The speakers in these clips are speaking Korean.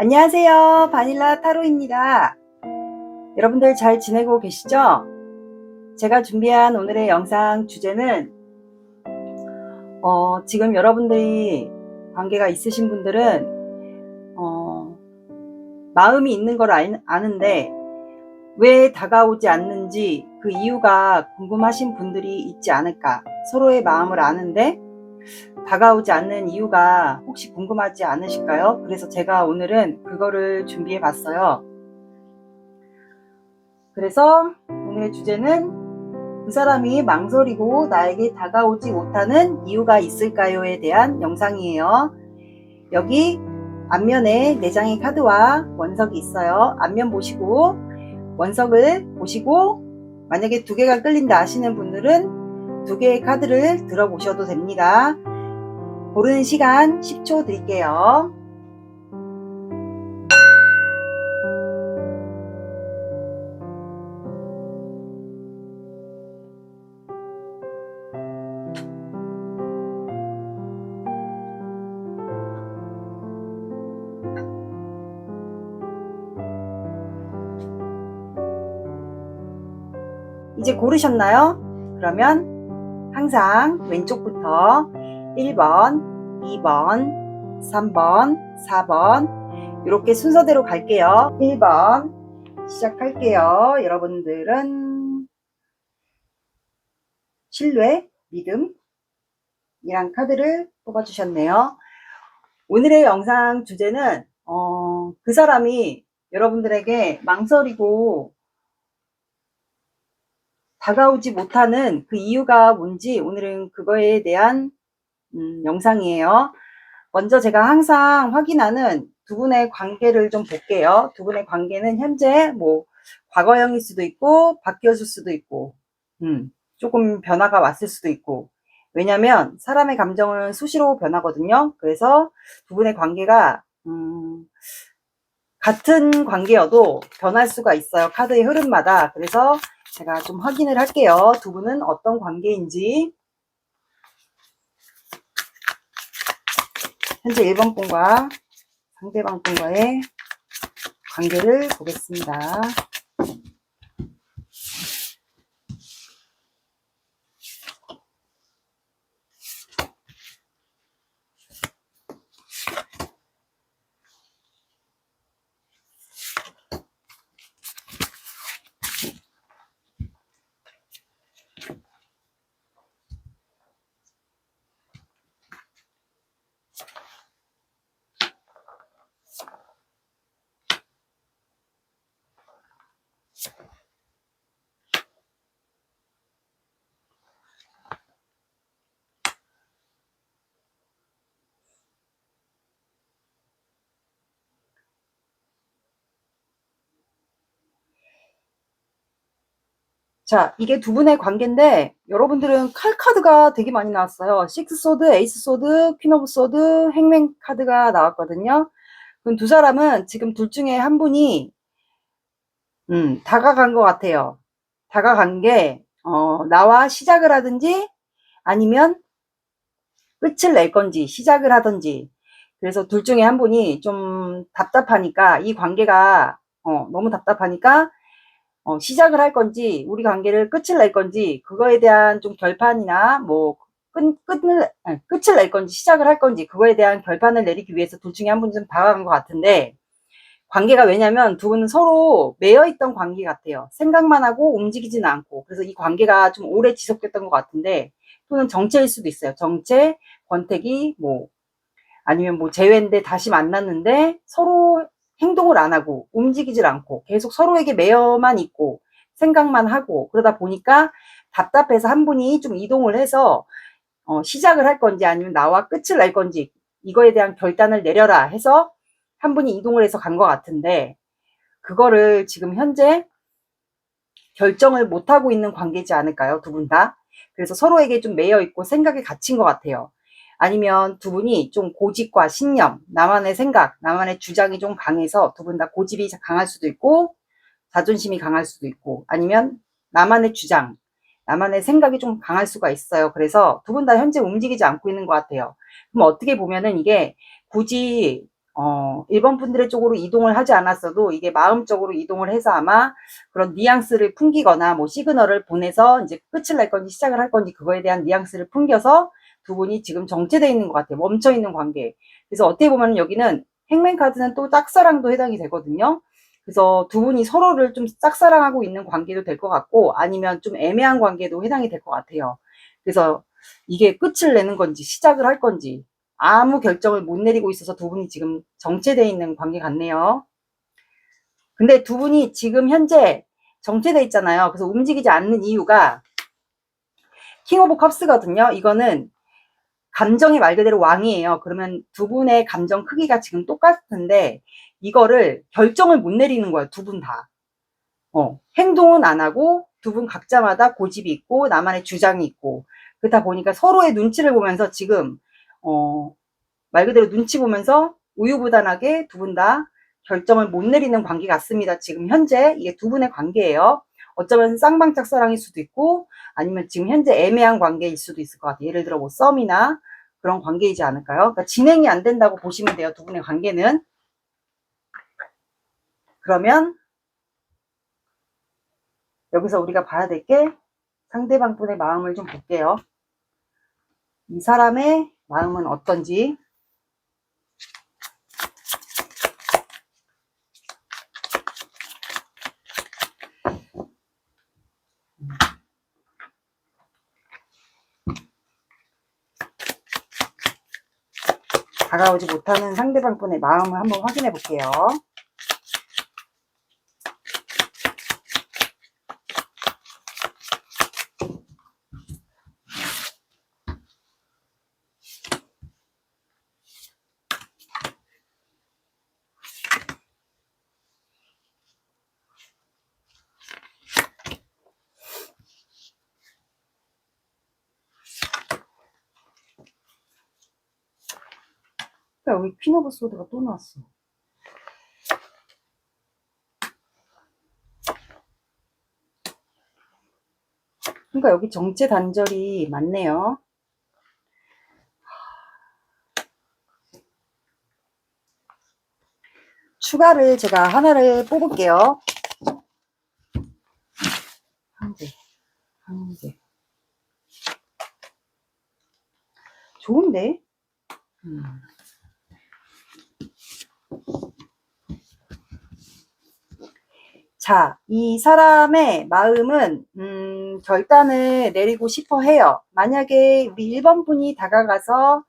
안녕하세요. 바닐라 타로입니다. 여러분들 잘 지내고 계시죠? 제가 준비한 오늘의 영상 주제는 지금 여러분들이 관계가 있으신 분들은 마음이 있는 걸 아는데 왜 다가오지 않는지 그 이유가 궁금하신 분들이 있지 않을까. 서로의 마음을 아는데 다가오지 않는 이유가 혹시 궁금하지 않으실까요? 그래서 제가 오늘은 그거를 준비해 봤어요. 그래서 오늘의 주제는 그 사람이 망설이고 나에게 다가오지 못하는 이유가 있을까요에 대한 영상이에요. 여기 앞면에 4장의 카드와 원석이 있어요. 앞면 보시고 원석을 보시고 만약에 2개가 끌린다 하시는 분들은 2개의 카드를 들어보셔도 됩니다. 고르는 시간 10초 드릴게요. 이제 고르셨나요? 그러면 항상 왼쪽부터 1번, 2번, 3번, 4번 이렇게 순서대로 갈게요. 1번 시작할게요. 여러분들은 신뢰, 믿음이란 카드를 뽑아주셨네요. 오늘의 영상 주제는 그 사람이 여러분들에게 망설이고 다가오지 못하는 그 이유가 뭔지 오늘은 그거에 대한 영상이에요. 먼저 제가 항상 확인하는 두 분의 관계를 좀 볼게요. 두 분의 관계는 현재 과거형일 수도 있고 바뀌었을 수도 있고 조금 변화가 왔을 수도 있고, 왜냐면 사람의 감정은 수시로 변하거든요. 그래서 두 분의 관계가 같은 관계여도 변할 수가 있어요. 카드의 흐름마다. 그래서 제가 좀 확인을 할게요. 두 분은 어떤 관계인지. 현재 1번 분과 상대방 분과의 관계를 보겠습니다. 자, 이게 두 분의 관계인데 여러분들은 칼 카드가 되게 많이 나왔어요. 식스 소드, 에이스 소드, 퀸 오브 소드, 행맨 카드가 나왔거든요. 그럼 두 사람은 지금 둘 중에 한 분이 다가간 것 같아요. 다가간 게 나와 시작을 하든지 아니면 끝을 낼 건지 시작을 하든지. 그래서 둘 중에 한 분이 좀 답답하니까, 이 관계가 너무 답답하니까 시작을 할 건지 우리 관계를 끝을 낼 건지, 그거에 대한 좀 결판이나 끝을 낼 건지 시작을 할 건지, 그거에 대한 결판을 내리기 위해서 둘 중에 한 분이 좀 다가간 것 같은데, 관계가, 왜냐면 두 분은 서로 매여있던 관계 같아요. 생각만 하고 움직이지는 않고. 그래서 이 관계가 좀 오래 지속됐던 것 같은데, 또는 정체일 수도 있어요. 정체, 권태기, 아니면 재회인데 다시 만났는데 서로 행동을 안 하고 움직이질 않고 계속 서로에게 매여만 있고 생각만 하고, 그러다 보니까 답답해서 한 분이 좀 이동을 해서 시작을 할 건지 아니면 나와 끝을 낼 건지, 이거에 대한 결단을 내려라 해서 한 분이 이동을 해서 간 것 같은데, 그거를 지금 현재 결정을 못하고 있는 관계지 않을까요? 두 분 다. 그래서 서로에게 좀 매여 있고 생각에 갇힌 것 같아요. 아니면 두 분이 좀 고집과 신념, 나만의 생각, 나만의 주장이 좀 강해서 두 분 다 고집이 강할 수도 있고 자존심이 강할 수도 있고, 아니면 나만의 주장, 나만의 생각이 좀 강할 수가 있어요. 그래서 두 분 다 현재 움직이지 않고 있는 것 같아요. 그럼 어떻게 보면은 이게 굳이 1번 분들의 쪽으로 이동을 하지 않았어도 이게 마음적으로 이동을 해서 아마 그런 뉘앙스를 풍기거나 뭐 시그널을 보내서 이제 끝을 낼 건지 시작을 할 건지 그거에 대한 뉘앙스를 풍겨서 두 분이 지금 정체되어 있는 것 같아요. 멈춰 있는 관계. 그래서 어떻게 보면 여기는 행맨 카드는 또 짝사랑도 해당이 되거든요. 그래서 두 분이 서로를 좀 짝사랑하고 있는 관계도 될 것 같고 아니면 좀 애매한 관계도 해당이 될 것 같아요. 그래서 이게 끝을 내는 건지 시작을 할 건지 아무 결정을 못 내리고 있어서 두 분이 지금 정체되어 있는 관계 같네요. 근데 두 분이 지금 현재 정체되어 있잖아요. 그래서 움직이지 않는 이유가 킹 오브 컵스거든요. 이거는 감정이 말 그대로 왕이에요. 그러면 두 분의 감정 크기가 지금 똑같은데 이거를 결정을 못 내리는 거예요. 두 분 다. 행동은 안 하고 두 분 각자마다 고집이 있고 나만의 주장이 있고 그렇다 보니까 서로의 눈치를 보면서 지금 말 그대로 눈치 보면서 우유부단하게 두 분 다 결정을 못 내리는 관계 같습니다. 지금 현재 이게 두 분의 관계예요. 어쩌면 쌍방짝사랑일 수도 있고 아니면 지금 현재 애매한 관계일 수도 있을 것 같아요. 예를 들어 뭐 썸이나 그런 관계이지 않을까요? 그러니까 진행이 안 된다고 보시면 돼요. 두 분의 관계는. 그러면 여기서 우리가 봐야 될 게 상대방 분의 마음을 좀 볼게요. 이 사람의 마음은 어떤지. 다가오지 못하는 상대방 분의 마음을 한번 확인해 볼게요. 여기 퀸 오브 소드가 또 나왔어. 그러니까 여기 정체 단절이 많네요. 추가를 제가 하나를 뽑을게요. 황제. 좋은데? 자, 이 사람의 마음은 결단을 내리고 싶어 해요. 만약에 우리 1번 분이 다가가서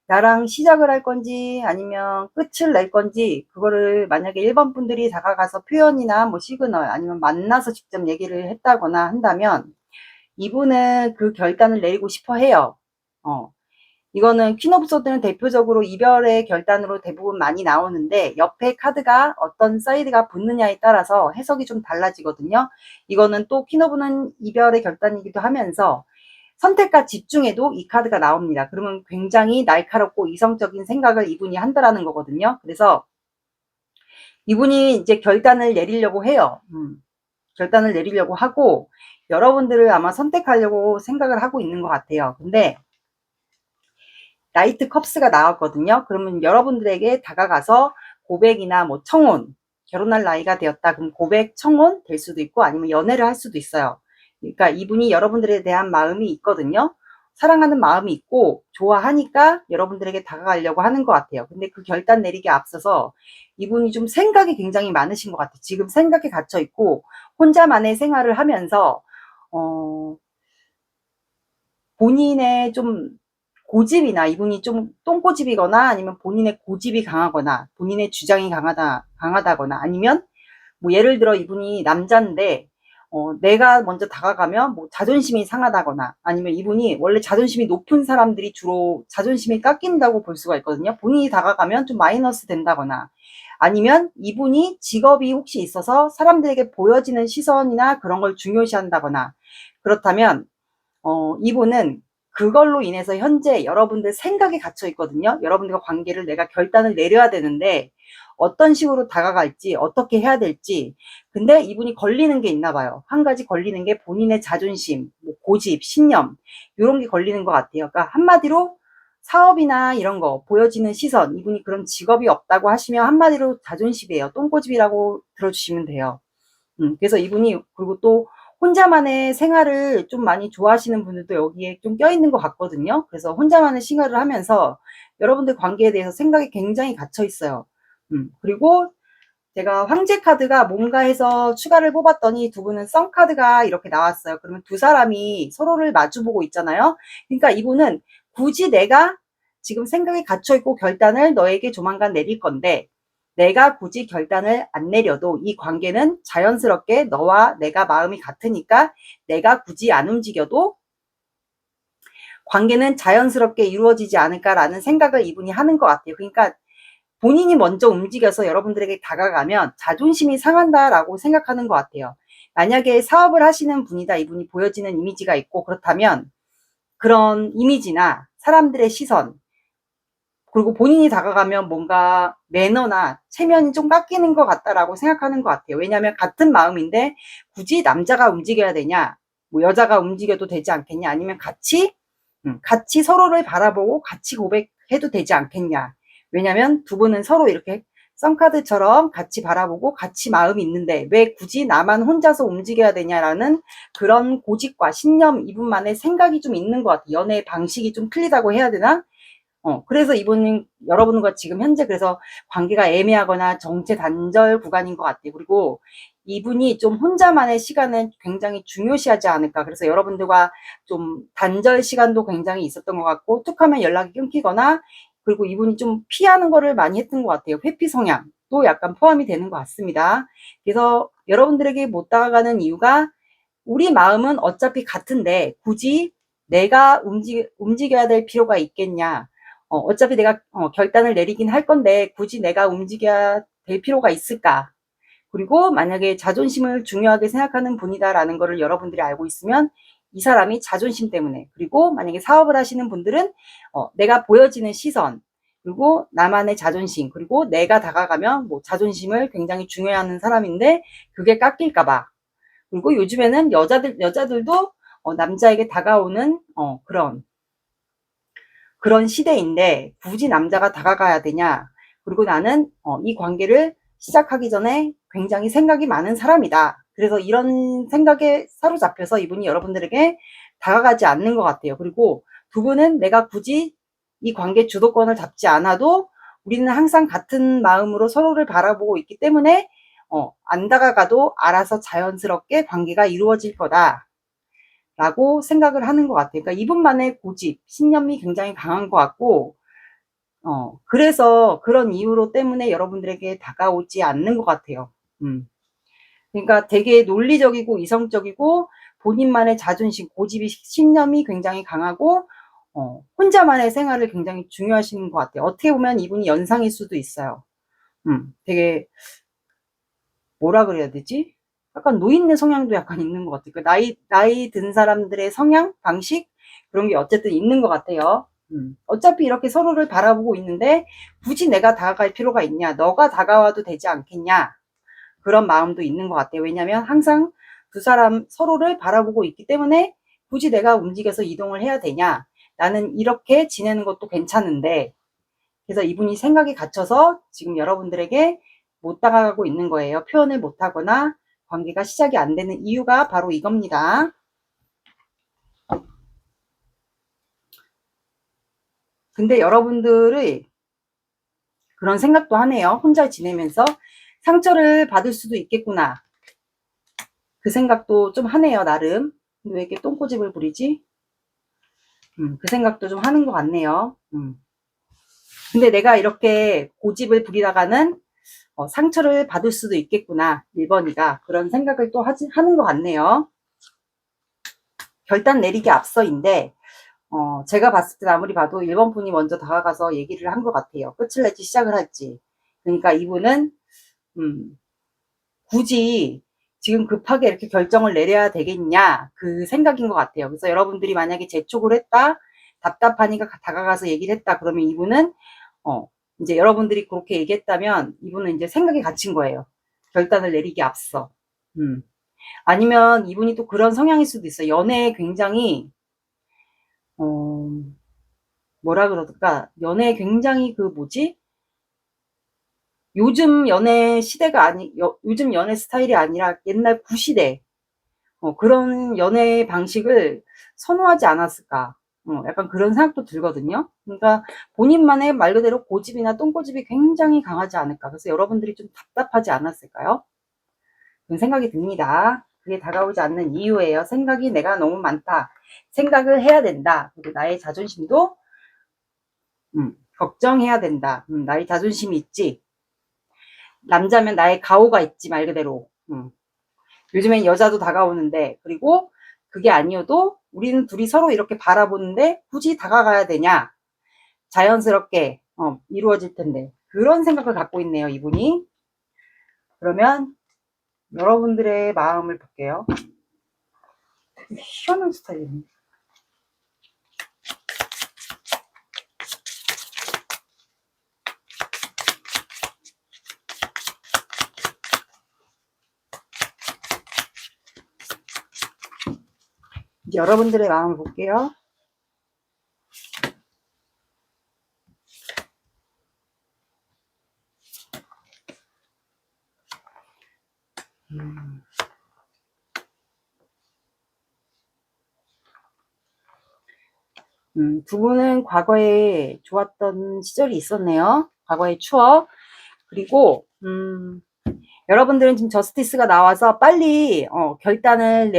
나랑 시작을 할 건지 아니면 끝을 낼 건지 그거를 만약에 1번 분들이 다가가서 표현이나 뭐 시그널 아니면 만나서 직접 얘기를 했다거나 한다면 이분은 그 결단을 내리고 싶어 해요. 이거는 퀸 오브 소드는 대표적으로 이별의 결단으로 대부분 많이 나오는데 옆에 카드가 어떤 사이드가 붙느냐에 따라서 해석이 좀 달라지거든요. 이거는 또 퀸 오브는 이별의 결단이기도 하면서 선택과 집중에도 이 카드가 나옵니다. 그러면 굉장히 날카롭고 이성적인 생각을 이분이 한다라는 거거든요. 그래서 이분이 이제 결단을 내리려고 해요. 결단을 내리려고 하고 여러분들을 아마 선택하려고 생각을 하고 있는 것 같아요. 근데 나이트 컵스가 나왔거든요. 그러면 여러분들에게 다가가서 고백이나 뭐 청혼, 결혼할 나이가 되었다. 그럼 고백, 청혼 될 수도 있고 아니면 연애를 할 수도 있어요. 그러니까 이분이 여러분들에 대한 마음이 있거든요. 사랑하는 마음이 있고 좋아하니까 여러분들에게 다가가려고 하는 것 같아요. 근데 그 결단 내리기에 앞서서 이분이 좀 생각이 굉장히 많으신 것 같아요. 지금 생각에 갇혀 있고 혼자만의 생활을 하면서 본인의 좀 고집이나 이분이 좀 똥고집이거나 아니면 본인의 고집이 강하거나 본인의 주장이 강하다거나 아니면 뭐 예를 들어 이분이 남자인데 내가 먼저 다가가면 뭐 자존심이 상하다거나 아니면 이분이 원래 자존심이 높은 사람들이 주로 자존심이 깎인다고 볼 수가 있거든요. 본인이 다가가면 좀 마이너스 된다거나 아니면 이분이 직업이 혹시 있어서 사람들에게 보여지는 시선이나 그런 걸 중요시한다거나 그렇다면 이분은 그걸로 인해서 현재 여러분들 생각에 갇혀 있거든요. 여러분들과 관계를 내가 결단을 내려야 되는데 어떤 식으로 다가갈지 어떻게 해야 될지 근데 이분이 걸리는 게 있나 봐요. 한 가지 걸리는 게 본인의 자존심, 뭐 고집, 신념 이런 게 걸리는 것 같아요. 그러니까 한마디로 사업이나 이런 거 보여지는 시선, 이분이 그런 직업이 없다고 하시면 한마디로 자존심이에요. 똥꼬집이라고 들어주시면 돼요. 그래서 이분이, 그리고 또 혼자만의 생활을 좀 많이 좋아하시는 분들도 여기에 좀 껴있는 것 같거든요. 그래서 혼자만의 생활을 하면서 여러분들 관계에 대해서 생각이 굉장히 갇혀 있어요. 그리고 제가 황제 카드가 뭔가 해서 추가를 뽑았더니 두 분은 썬 카드가 이렇게 나왔어요. 그러면 두 사람이 서로를 마주보고 있잖아요. 그러니까 이분은 굳이 내가 지금 생각이 갇혀 있고 결단을 너에게 조만간 내릴 건데, 내가 굳이 결단을 안 내려도 이 관계는 자연스럽게 너와 내가 마음이 같으니까 내가 굳이 안 움직여도 관계는 자연스럽게 이루어지지 않을까라는 생각을 이분이 하는 것 같아요. 그러니까 본인이 먼저 움직여서 여러분들에게 다가가면 자존심이 상한다라고 생각하는 것 같아요. 만약에 사업을 하시는 분이다, 이분이 보여지는 이미지가 있고, 그렇다면 그런 이미지나 사람들의 시선, 그리고 본인이 다가가면 뭔가 매너나 체면이 좀 깎이는 것 같다라고 생각하는 것 같아요. 왜냐하면 같은 마음인데 굳이 남자가 움직여야 되냐, 뭐 여자가 움직여도 되지 않겠냐, 아니면 같이 서로를 바라보고 같이 고백해도 되지 않겠냐. 왜냐면 두 분은 서로 이렇게 썬카드처럼 같이 바라보고 같이 마음이 있는데 왜 굳이 나만 혼자서 움직여야 되냐라는 그런 고집과 신념, 이분만의 생각이 좀 있는 것 같아요. 연애 방식이 좀 틀리다고 해야 되나? 그래서 이분은 여러분과 지금 현재 그래서 관계가 애매하거나 정체 단절 구간인 것 같아요. 그리고 이분이 좀 혼자만의 시간을 굉장히 중요시하지 않을까. 그래서 여러분들과 좀 단절 시간도 굉장히 있었던 것 같고, 툭 하면 연락이 끊기거나, 그리고 이분이 좀 피하는 거를 많이 했던 것 같아요. 회피 성향도 약간 포함이 되는 것 같습니다. 그래서 여러분들에게 못 다가가는 이유가, 우리 마음은 어차피 같은데 굳이 내가 움직여야 될 필요가 있겠냐. 어차피 내가 결단을 내리긴 할 건데 굳이 내가 움직여야 될 필요가 있을까. 그리고 만약에 자존심을 중요하게 생각하는 분이다라는 거를 여러분들이 알고 있으면 이 사람이 자존심 때문에, 그리고 만약에 사업을 하시는 분들은 내가 보여지는 시선, 그리고 나만의 자존심, 그리고 내가 다가가면 뭐 자존심을 굉장히 중요해하는 사람인데 그게 깎일까봐. 그리고 요즘에는 여자들도 남자에게 다가오는 그런 시대인데 굳이 남자가 다가가야 되냐. 그리고 나는 이 관계를 시작하기 전에 굉장히 생각이 많은 사람이다. 그래서 이런 생각에 사로잡혀서 이분이 여러분들에게 다가가지 않는 것 같아요. 그리고 두 분은 내가 굳이 이 관계 주도권을 잡지 않아도 우리는 항상 같은 마음으로 서로를 바라보고 있기 때문에 안 다가가도 알아서 자연스럽게 관계가 이루어질 거다 라고 생각을 하는 것 같아요. 그러니까 이분만의 고집, 신념이 굉장히 강한 것 같고, 그래서 그런 이유로 때문에 여러분들에게 다가오지 않는 것 같아요. 그러니까 되게 논리적이고 이성적이고 본인만의 자존심, 고집이, 신념이 굉장히 강하고 혼자만의 생활을 굉장히 중요하시는 것 같아요. 어떻게 보면 이분이 연상일 수도 있어요. 되게 뭐라 그래야 되지? 약간 노인네 성향도 약간 있는 것 같아요. 그 나이 든 사람들의 성향, 방식, 그런 게 어쨌든 있는 것 같아요. 어차피 이렇게 서로를 바라보고 있는데 굳이 내가 다가갈 필요가 있냐? 너가 다가와도 되지 않겠냐? 그런 마음도 있는 것 같아요. 왜냐면 항상 두 사람 서로를 바라보고 있기 때문에 굳이 내가 움직여서 이동을 해야 되냐? 나는 이렇게 지내는 것도 괜찮은데, 그래서 이분이 생각이 갇혀서 지금 여러분들에게 못 다가가고 있는 거예요. 표현을 못 하거나 관계가 시작이 안 되는 이유가 바로 이겁니다. 근데 여러분들의 그런 생각도 하네요. 혼자 지내면서 상처를 받을 수도 있겠구나. 그 생각도 좀 하네요, 나름. 근데 왜 이렇게 똥꼬집을 부리지? 그 생각도 좀 하는 것 같네요. 근데 내가 이렇게 고집을 부리다가는 상처를 받을 수도 있겠구나. 1번이가 그런 생각을 또 하는 것 같네요. 결단 내리기 앞서인데 제가 봤을 때 아무리 봐도 1번 분이 먼저 다가가서 얘기를 한 것 같아요. 끝을 낼지 시작을 할지. 그러니까 이분은 굳이 지금 급하게 이렇게 결정을 내려야 되겠냐, 그 생각인 것 같아요. 그래서 여러분들이 만약에 재촉을 했다, 답답하니까 다가가서 얘기를 했다, 그러면 이분은 이제 여러분들이 그렇게 얘기했다면 이분은 이제 생각이 갇힌 거예요. 결단을 내리기 앞서. 아니면 이분이 또 그런 성향일 수도 있어요. 연애에 굉장히 뭐라 그럴까, 연애 굉장히 그 뭐지? 요즘 연애 시대가 요즘 연애 스타일이 아니라 옛날 구시대, 그런 연애 방식을 선호하지 않았을까. 약간 그런 생각도 들거든요. 그러니까 본인만의 말 그대로 고집이나 똥고집이 굉장히 강하지 않을까. 그래서 여러분들이 좀 답답하지 않았을까요? 그런 생각이 듭니다. 그게 다가오지 않는 이유예요. 생각이 내가 너무 많다. 생각을 해야 된다. 그리고 나의 자존심도 걱정해야 된다. 나의 자존심이 있지. 남자면 나의 가오가 있지, 말 그대로. 요즘엔 여자도 다가오는데, 그리고 그게 아니어도 우리는 둘이 서로 이렇게 바라보는데 굳이 다가가야 되냐? 자연스럽게 이루어질 텐데. 그런 생각을 갖고 있네요, 이분이. 그러면 여러분들의 마음을 볼게요. 희한한 스타일이네. 이제 여러분들의 마음을 볼게요. 두 분은 과거에 좋았던 시절이 있었네요. 과거의 추억. 그리고 여러분들은 지금 저스티스가 나와서 빨리 결단을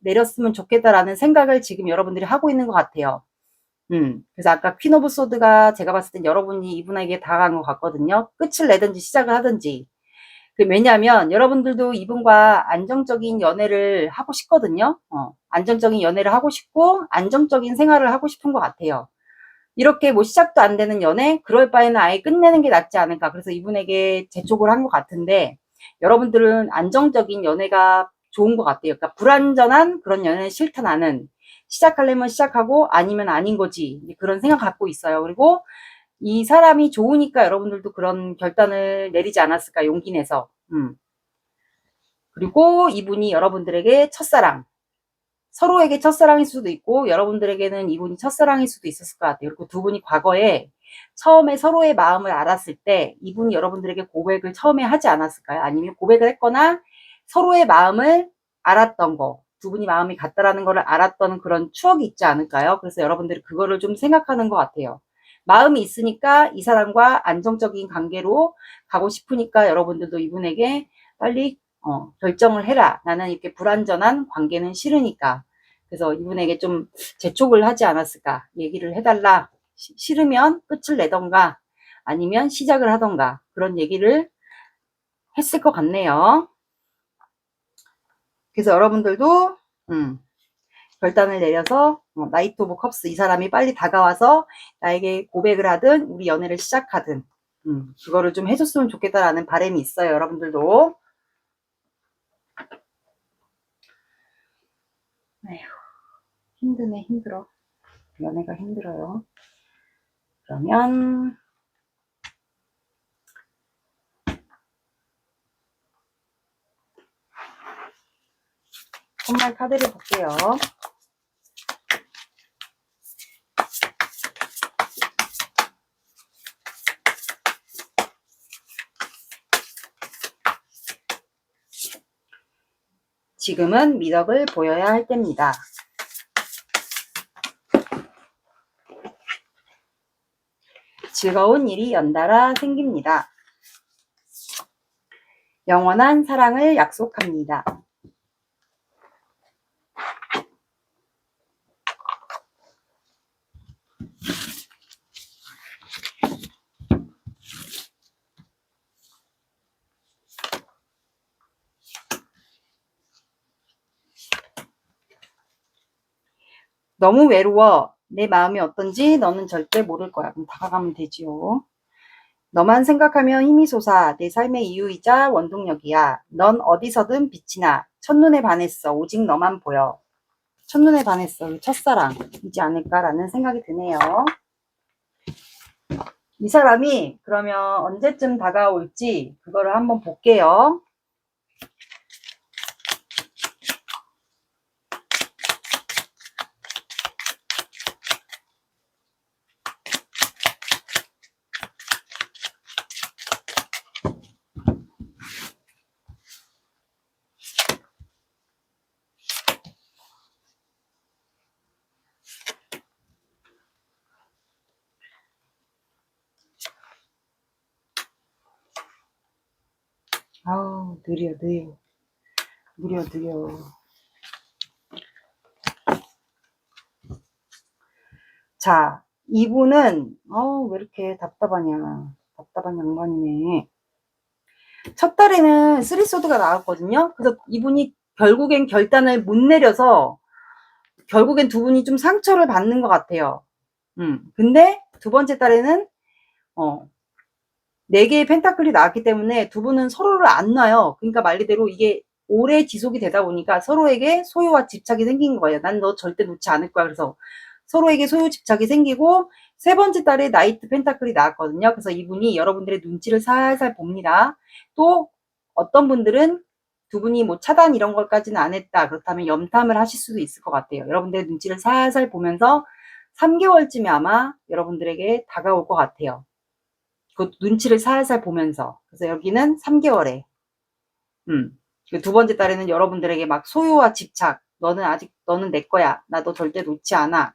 내렸으면 좋겠다라는 생각을 지금 여러분들이 하고 있는 것 같아요. 그래서 아까 퀸 오브 소드가 제가 봤을 땐 여러분이 이분에게 다가간 것 같거든요. 끝을 내든지 시작을 하든지. 왜냐하면 여러분들도 이분과 안정적인 연애를 하고 싶거든요. 안정적인 연애를 하고 싶고 안정적인 생활을 하고 싶은 것 같아요. 이렇게 뭐 시작도 안 되는 연애, 그럴 바에는 아예 끝내는 게 낫지 않을까. 그래서 이분에게 재촉을 한 것 같은데, 여러분들은 안정적인 연애가 좋은 것 같아요. 그러니까 불안전한 그런 연애는 싫다, 나는. 시작하려면 시작하고 아니면 아닌 거지. 그런 생각 갖고 있어요. 그리고 이 사람이 좋으니까 여러분들도 그런 결단을 내리지 않았을까, 용기 내서. 그리고 이분이 여러분들에게 첫사랑, 서로에게 첫사랑일 수도 있고 여러분들에게는 이분이 첫사랑일 수도 있었을 것 같아요. 그리고 두 분이 과거에 처음에 서로의 마음을 알았을 때 이분이 여러분들에게 고백을 처음에 하지 않았을까요? 아니면 고백을 했거나 서로의 마음을 알았던 거, 두 분이 마음이 같다라는 거를 알았던 그런 추억이 있지 않을까요? 그래서 여러분들이 그거를 좀 생각하는 것 같아요. 마음이 있으니까 이 사람과 안정적인 관계로 가고 싶으니까 여러분들도 이분에게 빨리 결정을 해라. 나는 이렇게 불안전한 관계는 싫으니까. 그래서 이분에게 좀 재촉을 하지 않았을까. 얘기를 해달라. 싫으면 끝을 내던가 아니면 시작을 하던가 그런 얘기를 했을 것 같네요. 그래서 여러분들도 결단을 내려서 나이트 오브 컵스, 이 사람이 빨리 다가와서 나에게 고백을 하든 우리 연애를 시작하든 그거를 좀 해줬으면 좋겠다라는 바람이 있어요. 여러분들도. 에휴, 힘드네, 힘들어. 연애가 힘들어요. 그러면 선물 카드를 볼게요. 지금은 미덕을 보여야 할 때입니다. 즐거운 일이 연달아 생깁니다. 영원한 사랑을 약속합니다. 너무 외로워. 내 마음이 어떤지 너는 절대 모를 거야. 그럼 다가가면 되지요. 너만 생각하면 힘이 솟아. 내 삶의 이유이자 원동력이야. 넌 어디서든 빛이 나. 첫눈에 반했어. 오직 너만 보여. 첫눈에 반했어. 첫사랑이지 않을까라는 생각이 드네요. 이 사람이 그러면 언제쯤 다가올지 그거를 한번 볼게요. 아우, 느려. 자, 이분은, 왜 이렇게 답답한 양반이네. 첫 달에는 쓰리소드가 나왔거든요. 그래서 이분이 결국엔 결단을 못 내려서, 결국엔 두 분이 좀 상처를 받는 것 같아요. 근데 두 번째 달에는, 4개의 펜타클이 나왔기 때문에 두 분은 서로를 안 놔요. 그러니까 말 그대로 이게 오래 지속이 되다 보니까 서로에게 소유와 집착이 생긴 거예요. 난 너 절대 놓지 않을 거야. 그래서 서로에게 소유 집착이 생기고, 세 번째 달에 나이트 펜타클이 나왔거든요. 그래서 이분이 여러분들의 눈치를 살살 봅니다. 또 어떤 분들은 두 분이 뭐 차단 이런 것까지는 안 했다, 그렇다면 염탐을 하실 수도 있을 것 같아요. 여러분들의 눈치를 살살 보면서 3개월쯤에 아마 여러분들에게 다가올 것 같아요. 그 눈치를 살살 보면서. 그래서 여기는 3개월에. 두 번째 달에는 여러분들에게 막 소유와 집착, 너는 내 거야. 나 너 절대 놓지 않아.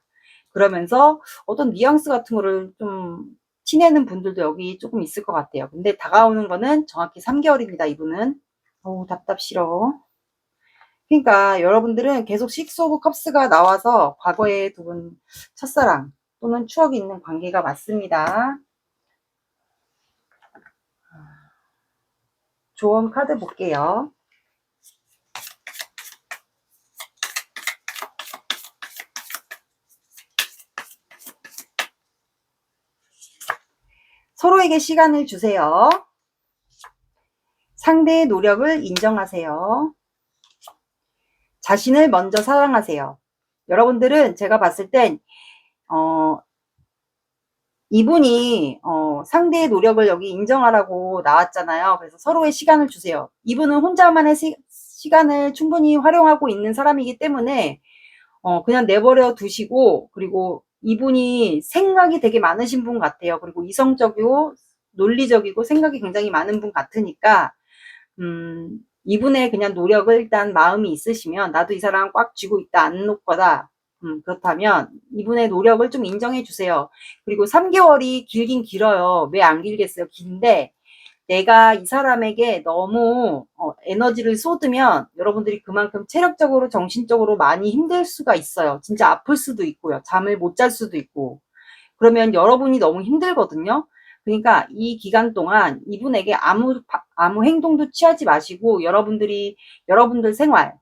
그러면서 어떤 뉘앙스 같은 거를 좀 티내는 분들도 여기 조금 있을 것 같아요. 근데 다가오는 거는 정확히 3개월입니다, 이분은. 어우, 답답 싫어. 그러니까 여러분들은 계속 식스 오브 컵스가 나와서 과거의 두 분 첫사랑 또는 추억이 있는 관계가 맞습니다. 조언 카드 볼게요. 서로에게 시간을 주세요. 상대의 노력을 인정하세요. 자신을 먼저 사랑하세요. 여러분들은 제가 봤을 땐 이분이 상대의 노력을 여기 인정하라고 나왔잖아요. 그래서 서로의 시간을 주세요. 이분은 혼자만의 시간을 충분히 활용하고 있는 사람이기 때문에 그냥 내버려 두시고, 그리고 이분이 생각이 되게 많으신 분 같아요. 그리고 이성적이고 논리적이고 생각이 굉장히 많은 분 같으니까 이분의 그냥 노력을, 일단 마음이 있으시면 나도 이 사람 꽉 쥐고 있다, 안 놓을 거다. 그렇다면 이분의 노력을 좀 인정해 주세요. 그리고 3개월이 길긴 길어요. 왜 안 길겠어요? 긴데 내가 이 사람에게 너무 에너지를 쏟으면 여러분들이 그만큼 체력적으로 정신적으로 많이 힘들 수가 있어요. 진짜 아플 수도 있고요. 잠을 못 잘 수도 있고. 그러면 여러분이 너무 힘들거든요. 그러니까 이 기간 동안 이분에게 아무 행동도 취하지 마시고, 여러분들 생활,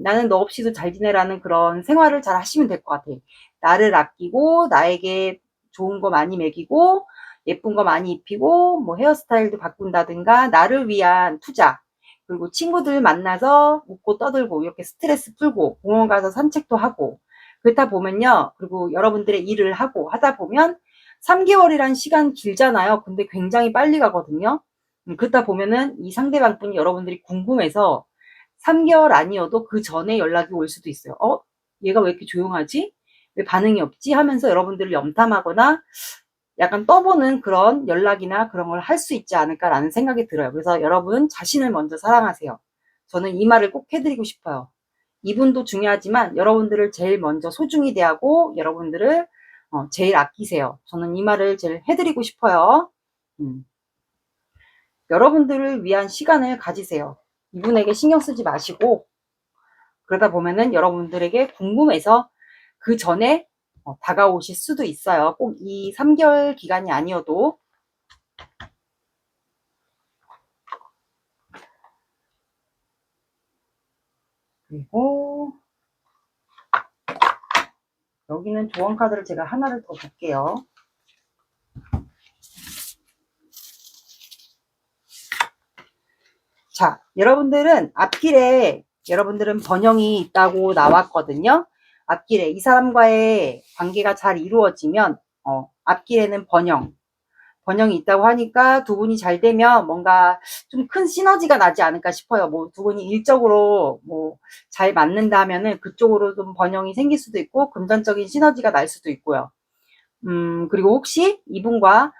나는 너 없이도 잘 지내라는 그런 생활을 잘 하시면 될 것 같아요. 나를 아끼고, 나에게 좋은 거 많이 먹이고, 예쁜 거 많이 입히고, 뭐 헤어스타일도 바꾼다든가, 나를 위한 투자, 그리고 친구들 만나서 웃고 떠들고, 이렇게 스트레스 풀고, 공원 가서 산책도 하고, 그렇다 보면요. 그리고 여러분들의 일을 하고 하다 보면 3개월이란 시간 길잖아요. 근데 굉장히 빨리 가거든요. 그렇다 보면은 이 상대방 분이 여러분들이 궁금해서 3개월 아니어도 그 전에 연락이 올 수도 있어요. 얘가 왜 이렇게 조용하지? 왜 반응이 없지? 하면서 여러분들을 염탐하거나 약간 떠보는 그런 연락이나 그런 걸 할 수 있지 않을까라는 생각이 들어요. 그래서 여러분 자신을 먼저 사랑하세요. 저는 이 말을 꼭 해드리고 싶어요. 이분도 중요하지만 여러분들을 제일 먼저 소중히 대하고 여러분들을 제일 아끼세요. 저는 이 말을 제일 해드리고 싶어요. 여러분들을 위한 시간을 가지세요. 이분에게 신경 쓰지 마시고, 그러다 보면은 여러분들에게 궁금해서 그 전에 다가오실 수도 있어요. 꼭 이 3개월 기간이 아니어도. 그리고 여기는 조언 카드를 제가 하나를 더 볼게요. 자, 여러분들은 번영이 있다고 나왔거든요. 앞길에 이 사람과의 관계가 잘 이루어지면 앞길에는 번영이 있다고 하니까 두 분이 잘 되면 뭔가 좀 큰 시너지가 나지 않을까 싶어요. 뭐 두 분이 일적으로 뭐 잘 맞는다면은 그쪽으로 좀 번영이 생길 수도 있고 금전적인 시너지가 날 수도 있고요. 그리고 혹시 이분과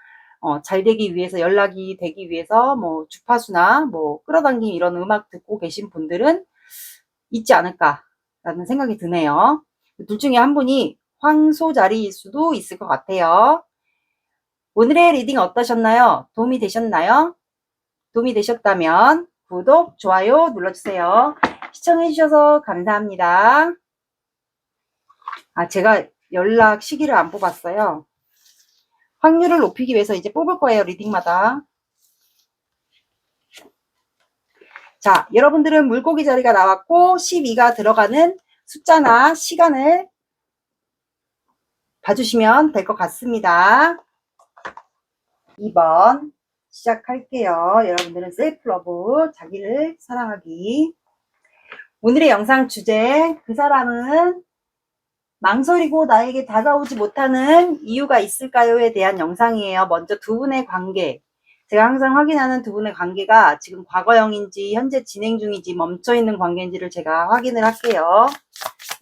잘 되기 위해서, 연락이 되기 위해서 뭐 주파수나 뭐 끌어당김 이런 음악 듣고 계신 분들은 있지 않을까라는 생각이 드네요. 둘 중에 한 분이 황소자리일 수도 있을 것 같아요. 오늘의 리딩 어떠셨나요? 도움이 되셨나요? 도움이 되셨다면 구독, 좋아요 눌러주세요. 시청해주셔서 감사합니다. 제가 연락 시기를 안 뽑았어요. 확률을 높이기 위해서 이제 뽑을 거예요, 리딩마다. 자, 여러분들은 물고기 자리가 나왔고 12가 들어가는 숫자나 시간을 봐주시면 될 것 같습니다. 2번 시작할게요. 여러분들은 셀프러브, 자기를 사랑하기. 오늘의 영상 주제, 그 사람은 망설이고 나에게 다가오지 못하는 이유가 있을까요?에 대한 영상이에요. 먼저 두 분의 관계, 제가 항상 확인하는 두 분의 관계가 지금 과거형인지 현재 진행 중인지 멈춰있는 관계인지를 제가 확인을 할게요.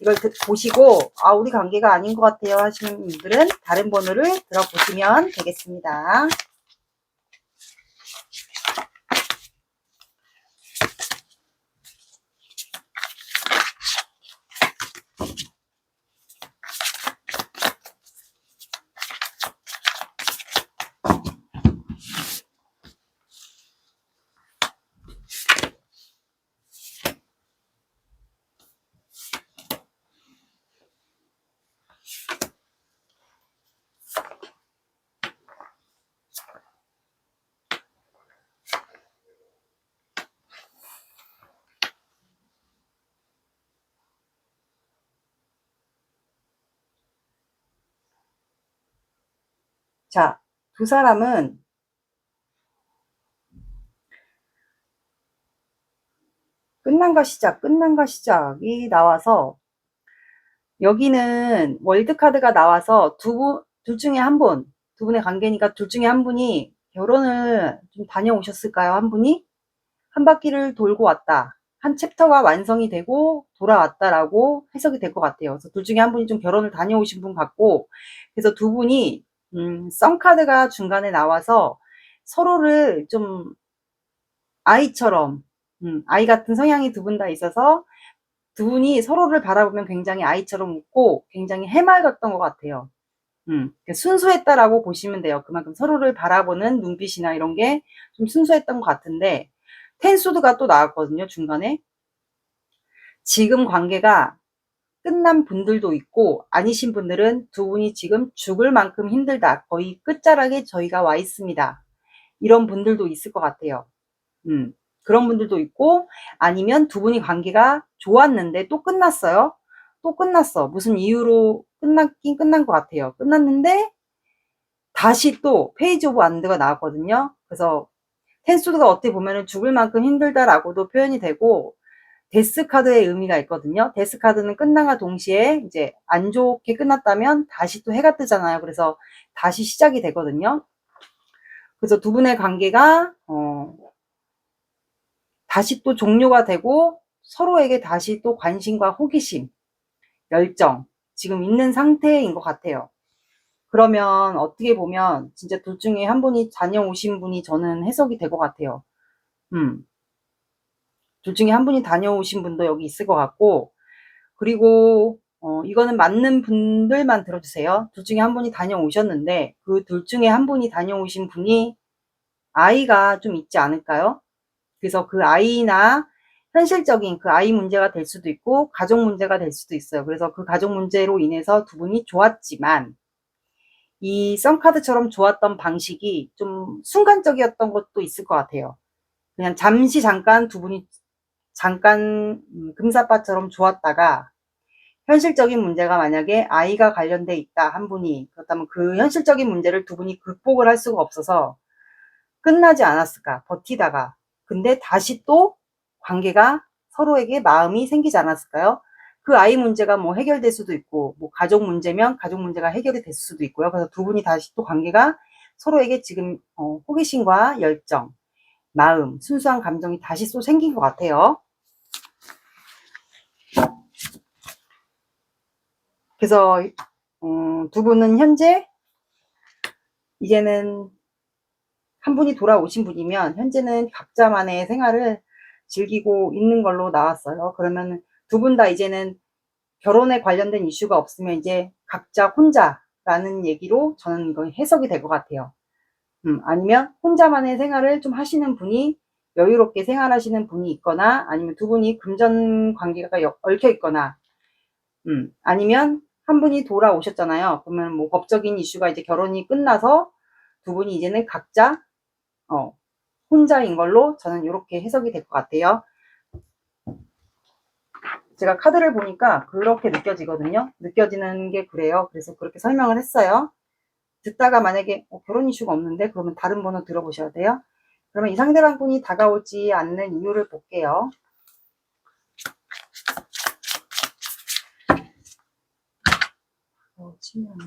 이걸 보시고 우리 관계가 아닌 것 같아요 하시는 분들은 다른 번호를 들어보시면 되겠습니다. 자, 두 사람은 끝난과 시작이 나와서 여기는 월드카드가 나와서 둘 중에 한 분, 두 분의 관계니까 둘 중에 한 분이 결혼을 좀 다녀오셨을까요? 한 분이 한 바퀴를 돌고 왔다. 한 챕터가 완성이 되고 돌아왔다라고 해석이 될 것 같아요. 그래서 둘 중에 한 분이 좀 결혼을 다녀오신 분 같고, 그래서 두 분이 썬카드가 중간에 나와서 서로를 좀 아이처럼 아이 같은 성향이 두 분 다 있어서 두 분이 서로를 바라보면 굉장히 아이처럼 웃고 굉장히 해맑았던 것 같아요. 순수했다라고 보시면 돼요. 그만큼 서로를 바라보는 눈빛이나 이런 게 좀 순수했던 것 같은데, 텐수드가 또 나왔거든요, 중간에. 지금 관계가 끝난 분들도 있고 아니신 분들은 두 분이 지금 죽을 만큼 힘들다, 거의 끝자락에 저희가 와 있습니다, 이런 분들도 있을 것 같아요. 그런 분들도 있고, 아니면 두 분이 관계가 좋았는데 또 끝났어요. 또 끝났어. 무슨 이유로 끝났긴 끝난 것 같아요. 끝났는데 다시 또 페이지 오브 완드가 나왔거든요. 그래서 텐수드가 어떻게 보면은 죽을 만큼 힘들다라고도 표현이 되고, 데스 카드의 의미가 있거든요. 데스 카드는 끝남과 동시에 이제 안 좋게 끝났다면 다시 또 해가 뜨잖아요. 그래서 다시 시작이 되거든요. 그래서 두 분의 관계가 다시 또 종료가 되고 서로에게 다시 또 관심과 호기심, 열정 지금 있는 상태인 것 같아요. 그러면 어떻게 보면 진짜 둘 중에 한 분이 다녀오신 분이 저는 해석이 될 것 같아요. 둘 중에 한 분이 다녀오신 분도 여기 있을 것 같고, 그리고 이거는 맞는 분들만 들어주세요. 둘 중에 한 분이 다녀오셨는데 그 둘 중에 한 분이 다녀오신 분이 아이가 좀 있지 않을까요? 그래서 그 아이나 현실적인 그 아이 문제가 될 수도 있고 가족 문제가 될 수도 있어요. 그래서 그 가족 문제로 인해서 두 분이 좋았지만 이 썬카드처럼 좋았던 방식이 좀 순간적이었던 것도 있을 것 같아요. 그냥 잠깐 두 분이 금사빠처럼 좋았다가 현실적인 문제가 만약에 아이가 관련돼 있다, 한 분이 그렇다면 그 현실적인 문제를 두 분이 극복을 할 수가 없어서 끝나지 않았을까, 버티다가. 근데 다시 또 관계가 서로에게 마음이 생기지 않았을까요? 그 아이 문제가 뭐 해결될 수도 있고, 뭐 가족 문제면 가족 문제가 해결이 됐을 수도 있고요. 그래서 두 분이 다시 또 관계가 서로에게 지금 호기심과 열정, 마음, 순수한 감정이 다시 또 생긴 것 같아요. 그래서 두 분은 현재 이제는 한 분이 돌아오신 분이면 현재는 각자만의 생활을 즐기고 있는 걸로 나왔어요. 그러면 두 분 다 이제는 결혼에 관련된 이슈가 없으면 이제 각자 혼자라는 얘기로 저는 이거 해석이 될 것 같아요. 아니면 혼자만의 생활을 좀 하시는 분이 여유롭게 생활하시는 분이 있거나, 아니면 두 분이 금전 관계가 얽혀 있거나, 아니면 한 분이 돌아오셨잖아요. 그러면 뭐 법적인 이슈가 이제 결혼이 끝나서 두 분이 이제는 각자 혼자인 걸로 저는 이렇게 해석이 될 것 같아요. 제가 카드를 보니까 그렇게 느껴지거든요. 느껴지는 게 그래요. 그래서 그렇게 설명을 했어요. 듣다가 만약에 결혼 이슈가 없는데, 그러면 다른 번호 들어보셔야 돼요. 그러면 이 상대방 분이 다가오지 않는 이유를 볼게요. 치면은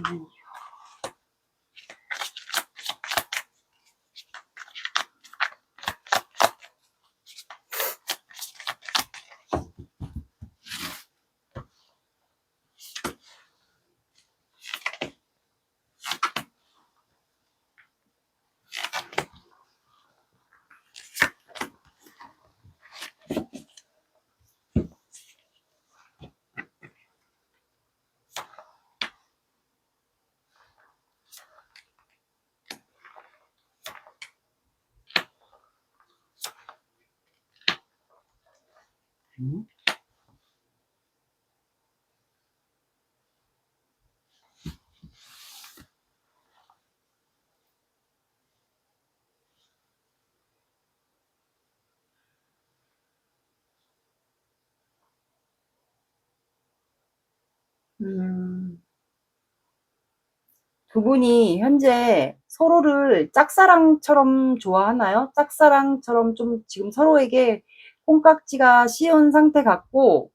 두 분이 현재 서로를 짝사랑처럼 좋아하나요? 짝사랑처럼 좀 지금 서로에게 콩깍지가 씌운 상태 같고,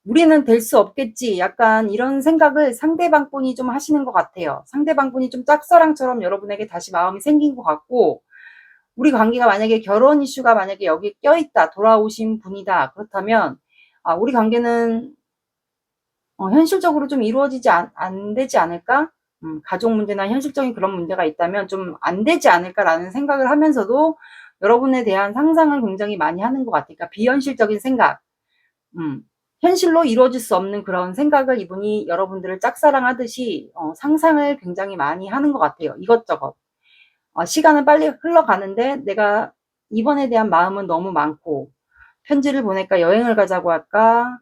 우리는 될 수 없겠지. 약간 이런 생각을 상대방 분이 좀 하시는 것 같아요. 상대방 분이 좀 짝사랑처럼 여러분에게 다시 마음이 생긴 것 같고, 우리 관계가 만약에 결혼 이슈가 만약에 여기 껴있다, 돌아오신 분이다. 그렇다면, 우리 관계는 현실적으로 좀 이루어지지 안 되지 않을까? 가족 문제나 현실적인 그런 문제가 있다면 좀 안 되지 않을까라는 생각을 하면서도 여러분에 대한 상상을 굉장히 많이 하는 것 같아요. 그러니까 비현실적인 생각, 현실로 이루어질 수 없는 그런 생각을 이분이 여러분들을 짝사랑하듯이 상상을 굉장히 많이 하는 것 같아요. 이것저것. 시간은 빨리 흘러가는데 내가 이번에 대한 마음은 너무 많고, 편지를 보낼까, 여행을 가자고 할까,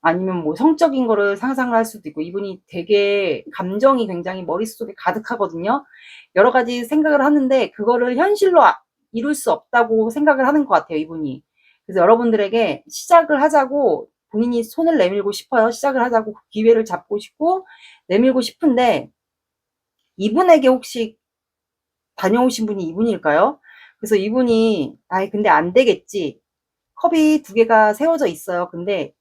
아니면 뭐 성적인 거를 상상을 할 수도 있고, 이분이 되게 감정이 굉장히 머릿속에 가득하거든요. 여러 가지 생각을 하는데 그거를 현실로 이룰 수 없다고 생각을 하는 것 같아요, 이분이. 그래서 여러분들에게 시작을 하자고 본인이 손을 내밀고 싶어요. 시작을 하자고 기회를 잡고 싶고 내밀고 싶은데, 이분에게 혹시 다녀오신 분이 이분일까요? 그래서 이분이 근데 안 되겠지. 컵이 두 개가 세워져 있어요. 근데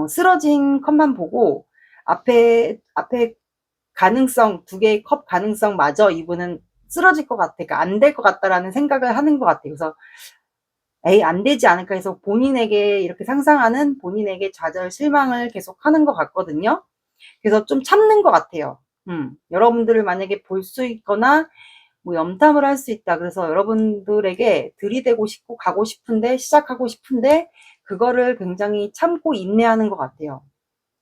쓰러진 컵만 보고 앞에 가능성, 두 개의 컵 가능성마저 이분은 쓰러질 것 같아. 그러니까 안 될 것 같다라는 생각을 하는 것 같아요. 그래서 에이, 안 되지 않을까 해서 본인에게 이렇게 상상하는 본인에게 좌절, 실망을 계속 하는 것 같거든요. 그래서 좀 참는 것 같아요. 여러분들을 만약에 볼 수 있거나 뭐 염탐을 할 수 있다. 그래서 여러분들에게 들이대고 싶고 가고 싶은데, 시작하고 싶은데 그거를 굉장히 참고 인내하는 것 같아요.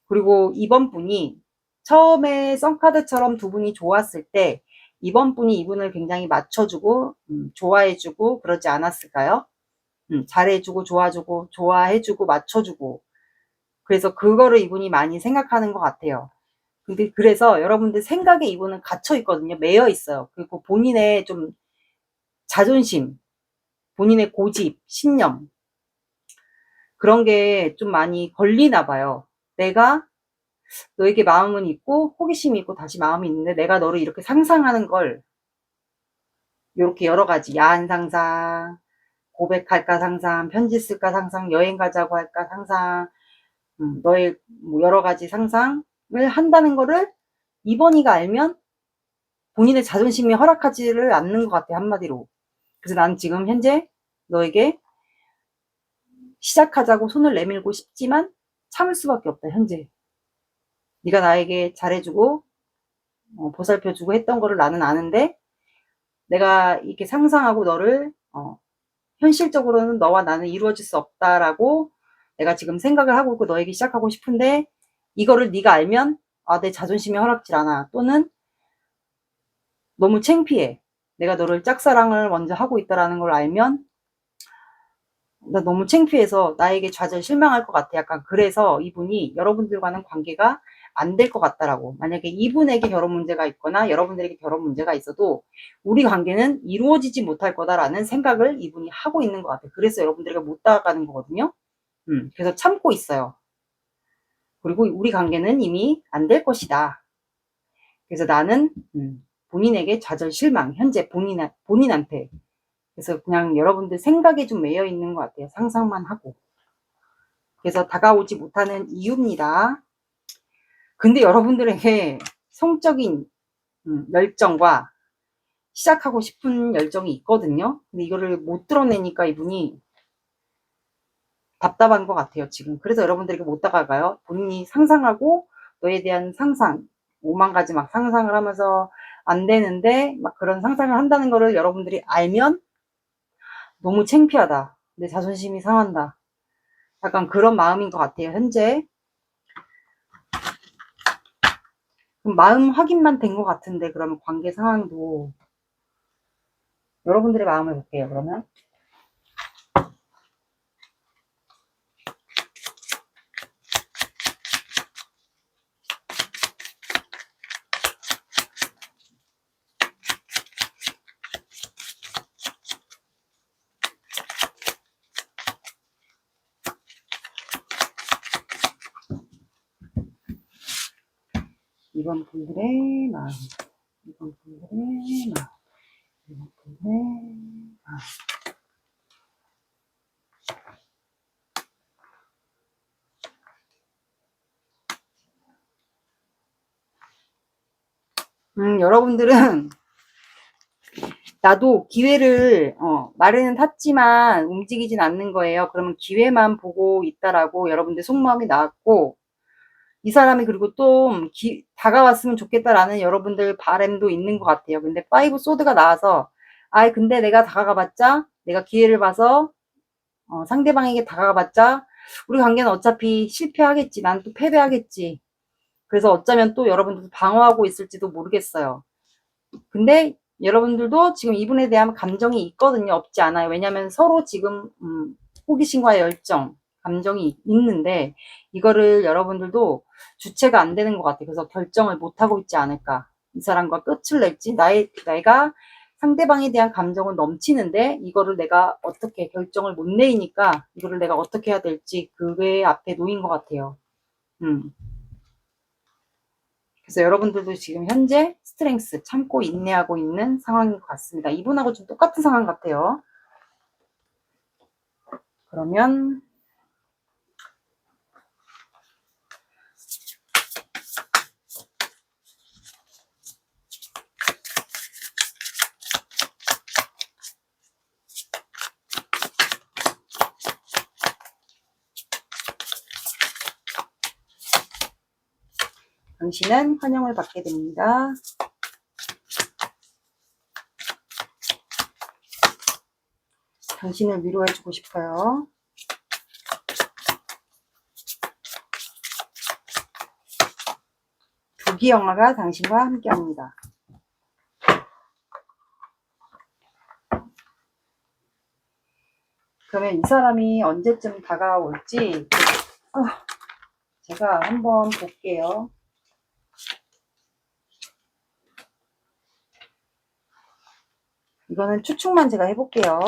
그리고 이번 분이 처음에 썬카드처럼 두 분이 좋았을 때 이번 분이 이분을 굉장히 맞춰주고 좋아해주고 그러지 않았을까요? 잘해주고 좋아주고 좋아해주고 맞춰주고, 그래서 그거를 이분이 많이 생각하는 것 같아요. 근데 그래서 여러분들 생각에 이분은 갇혀 있거든요. 매여 있어요. 그리고 본인의 좀 자존심, 본인의 고집, 신념, 그런 게 좀 많이 걸리나 봐요. 내가 너에게 마음은 있고 호기심이 있고 다시 마음이 있는데 내가 너를 이렇게 상상하는 걸, 이렇게 여러 가지 야한 상상, 고백할까 상상, 편지 쓸까 상상, 여행 가자고 할까 상상, 너의 뭐 여러 가지 상상을 한다는 거를 이번이가 알면 본인의 자존심이 허락하지를 않는 것 같아, 한마디로. 그래서 난 지금 현재 너에게 시작하자고 손을 내밀고 싶지만 참을 수밖에 없다, 현재. 네가 나에게 잘해주고 보살펴주고 했던 거를 나는 아는데, 내가 이렇게 상상하고 너를 현실적으로는 너와 나는 이루어질 수 없다라고 내가 지금 생각을 하고 있고 너에게 시작하고 싶은데, 이거를 네가 알면 내 자존심이 허락질 않아, 또는 너무 창피해. 내가 너를 짝사랑을 먼저 하고 있다라는 걸 알면 나 너무 창피해서 나에게 좌절 실망할 것 같아. 약간 그래서 이분이 여러분들과는 관계가 안 될 것 같다라고. 만약에 이분에게 결혼 문제가 있거나 여러분들에게 결혼 문제가 있어도 우리 관계는 이루어지지 못할 거다라는 생각을 이분이 하고 있는 것 같아요. 그래서 여러분들에게 못 다가가는 거거든요. 그래서 참고 있어요. 그리고 우리 관계는 이미 안 될 것이다. 그래서 나는 본인에게 좌절 실망, 현재 본인한테. 그래서 그냥 여러분들 생각에 좀 매여 있는 것 같아요. 상상만 하고. 그래서 다가오지 못하는 이유입니다. 근데 여러분들에게 성적인 열정과 시작하고 싶은 열정이 있거든요. 근데 이거를 못 드러내니까 이분이 답답한 것 같아요, 지금. 그래서 여러분들에게 못 다가가요. 본인이 상상하고 너에 대한 상상, 오만 가지 막 상상을 하면서 안 되는데 막 그런 상상을 한다는 거를 여러분들이 알면 너무 창피하다. 내 자존심이 상한다. 약간 그런 마음인 것 같아요, 현재. 그럼 마음 확인만 된 것 같은데, 그러면 관계 상황도 여러분들의 마음을 볼게요, 그러면. 이번 분들의 마음, 이번 분들의 마음, 이번 분들의 마음. 여러분들은 나도 기회를 말에는 탔지만 움직이진 않는 거예요. 그러면 기회만 보고 있다라고 여러분들 속마음이 나왔고, 이 사람이 그리고 좀 다가왔으면 좋겠다라는 여러분들 바람도 있는 것 같아요. 근데 파이브 소드가 나와서 근데 내가 다가가봤자, 내가 기회를 봐서 상대방에게 다가가봤자 우리 관계는 어차피 실패하겠지. 난 또 패배하겠지. 그래서 어쩌면 또 여러분들도 방어하고 있을지도 모르겠어요. 근데 여러분들도 지금 이분에 대한 감정이 있거든요. 없지 않아요. 왜냐하면 서로 지금 호기심과 열정, 감정이 있는데 이거를 여러분들도 주체가 안 되는 것 같아요. 그래서 결정을 못 하고 있지 않을까. 이 사람과 끝을 낼지 내가 상대방에 대한 감정은 넘치는데 이거를 내가 어떻게 결정을 못 내니까 이거를 내가 어떻게 해야 될지 그게 앞에 놓인 것 같아요. 그래서 여러분들도 지금 현재 스트렝스 참고 인내하고 있는 상황인 것 같습니다. 이분하고 좀 똑같은 상황 같아요. 그러면 당신은 환영을 받게 됩니다. 당신을 위로해주고 싶어요. 부귀 영화가 당신과 함께합니다. 그러면 이 사람이 언제쯤 다가올지 제가 한번 볼게요. 이거는 추측만 제가 해볼게요.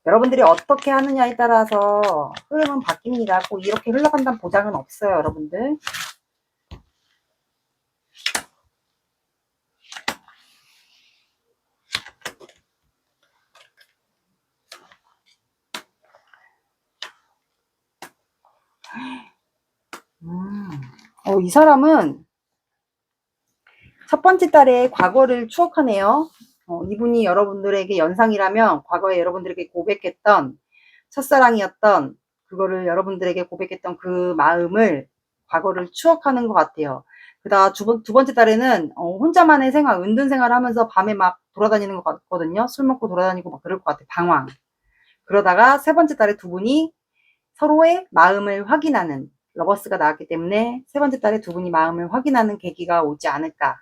여러분들이 어떻게 하느냐에 따라서 흐름은 바뀝니다. 꼭 이렇게 흘러간다는 보장은 없어요, 여러분들. 이 사람은 첫 번째 달에 과거를 추억하네요. 이분이 여러분들에게 연상이라면 과거에 여러분들에게 고백했던 첫사랑이었던 그거를 여러분들에게 고백했던 그 마음을 과거를 추억하는 것 같아요. 그다음 두 번째 달에는 혼자만의 생활, 은둔 생활을 하면서 밤에 막 돌아다니는 것 같거든요. 술 먹고 돌아다니고 막 그럴 것 같아요. 방황. 그러다가 세 번째 달에 두 분이 서로의 마음을 확인하는 러버스가 나왔기 때문에 세 번째 달에 두 분이 마음을 확인하는 계기가 오지 않을까.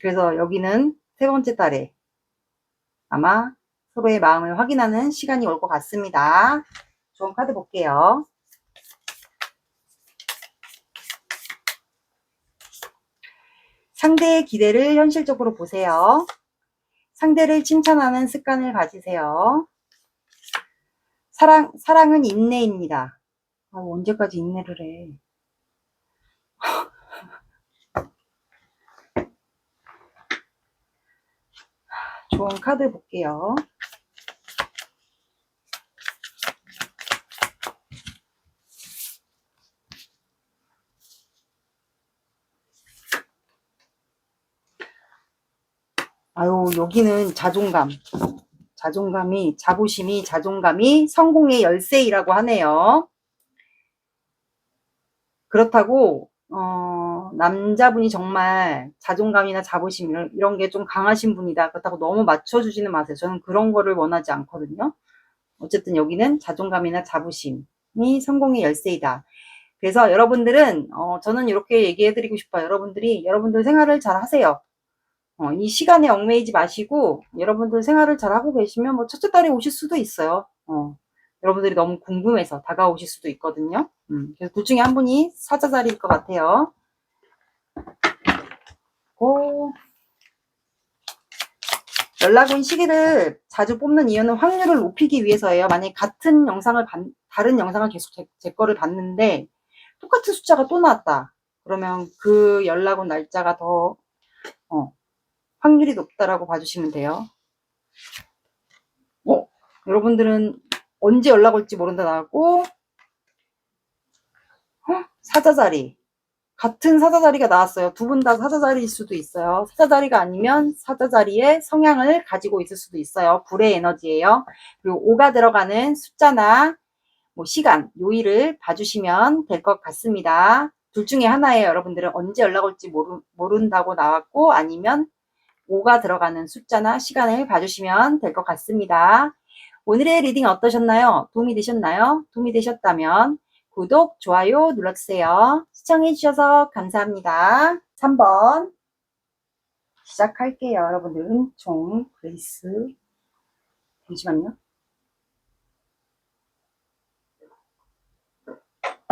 그래서 여기는 세 번째 달에 아마 서로의 마음을 확인하는 시간이 올 것 같습니다. 좋은 카드 볼게요. 상대의 기대를 현실적으로 보세요. 상대를 칭찬하는 습관을 가지세요. 사랑은 인내입니다. 언제까지 인내를 해. 좋은 카드 볼게요. 여기는 자부심이 자존감이 성공의 열쇠이라고 하네요. 그렇다고 남자분이 정말 자존감이나 자부심 이런 게 좀 강하신 분이다. 그렇다고 너무 맞춰주지는 마세요. 저는 그런 거를 원하지 않거든요. 어쨌든 여기는 자존감이나 자부심이 성공의 열쇠이다. 그래서 여러분들은 저는 이렇게 얘기해드리고 싶어요. 여러분들 생활을 잘 하세요. 이 시간에 얽매이지 마시고 여러분들 생활을 잘 하고 계시면 뭐 첫째 달에 오실 수도 있어요. 여러분들이 너무 궁금해서 다가오실 수도 있거든요. 그래서 둘 중에 한 분이 사자자리일 것 같아요. 연락 온 시기를 자주 뽑는 이유는 확률을 높이기 위해서예요. 만약에 같은 영상을 다른 영상을 계속 제 거를 봤는데 똑같은 숫자가 또 나왔다. 그러면 그 연락 온 날짜가 더 확률이 높다라고 봐주시면 돼요. 여러분들은 언제 연락 올지 모른다 나왔고 사자자리 같은 사자자리가 나왔어요. 두 분 다 사자자리일 수도 있어요. 사자자리가 아니면 사자자리의 성향을 가지고 있을 수도 있어요. 불의 에너지예요. 그리고 5가 들어가는 숫자나 뭐 시간, 요일을 봐주시면 될 것 같습니다. 둘 중에 하나예요. 여러분들은 언제 연락 올지 모른다고 나왔고 아니면 5가 들어가는 숫자나 시간을 봐주시면 될 것 같습니다. 오늘의 리딩 어떠셨나요? 도움이 되셨나요? 도움이 되셨다면 구독, 좋아요 눌러주세요. 시청해주셔서 감사합니다. 3번 시작할게요. 여러분들 은총, 그레이스. 잠시만요.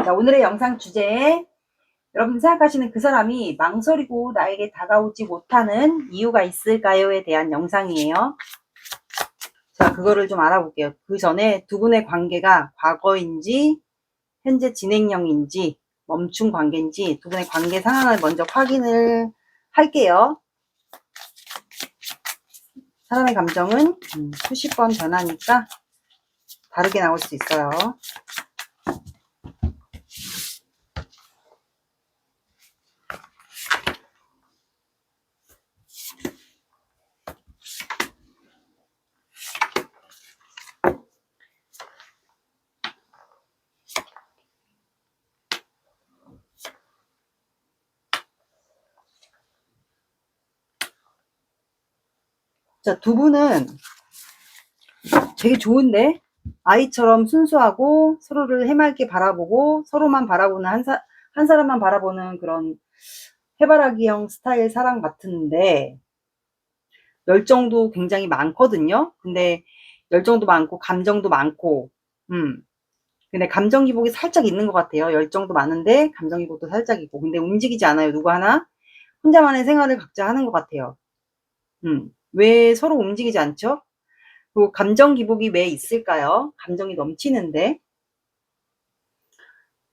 자, 오늘의 영상 주제 여러분 생각하시는 그 사람이 망설이고 나에게 다가오지 못하는 이유가 있을까요?에 대한 영상이에요. 자, 그거를 좀 알아볼게요. 그 전에 두 분의 관계가 과거인지 현재 진행형인지 멈춘 관계인지 두 분의 관계 상황을 먼저 확인을 할게요. 사람의 감정은 수십 번 변하니까 다르게 나올 수 있어요. 자, 두 분은 되게 좋은데 아이처럼 순수하고 서로를 해맑게 바라보고 서로만 바라보는 한 사람만 바라보는 그런 해바라기형 스타일 사랑 같은데 열정도 굉장히 많거든요. 근데 열정도 많고 감정도 많고 근데 감정 기복이 살짝 있는 것 같아요. 열정도 많은데 감정 기복도 살짝 있고 근데 움직이지 않아요. 누구 하나 혼자만의 생활을 각자 하는 것 같아요. 왜 서로 움직이지 않죠? 그리고 감정 기복이 왜 있을까요? 감정이 넘치는데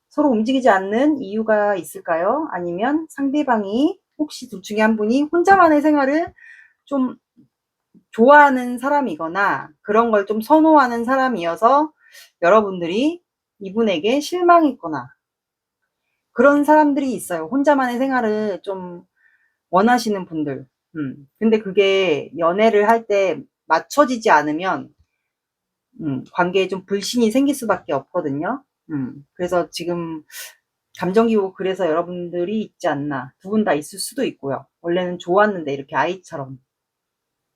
서로 움직이지 않는 이유가 있을까요? 아니면 상대방이 혹시 둘 중에 한 분이 혼자만의 생활을 좀 좋아하는 사람이거나 그런 걸 좀 선호하는 사람이어서 여러분들이 이분에게 실망했거나 그런 사람들이 있어요. 혼자만의 생활을 좀 원하시는 분들. 근데 그게 연애를 할 때 맞춰지지 않으면 관계에 좀 불신이 생길 수밖에 없거든요. 그래서 지금 감정기복 그래서 여러분들이 있지 않나. 두 분 다 있을 수도 있고요. 원래는 좋았는데 이렇게 아이처럼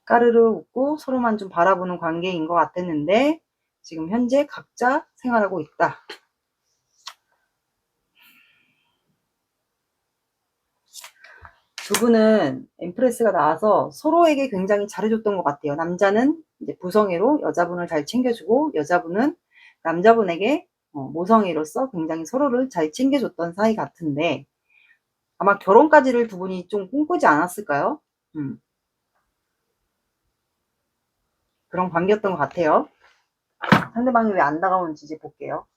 까르르 웃고 서로만 좀 바라보는 관계인 것 같았는데 지금 현재 각자 생활하고 있다. 두 분은 엠프레스가 나와서 서로에게 굉장히 잘해줬던 것 같아요. 남자는 이제 부성애로 여자분을 잘 챙겨주고, 여자분은 남자분에게 모성애로서 굉장히 서로를 잘 챙겨줬던 사이 같은데, 아마 결혼까지를 두 분이 좀 꿈꾸지 않았을까요? 그런 관계였던 것 같아요. 상대방이 왜 안 다가오는지 이제 볼게요.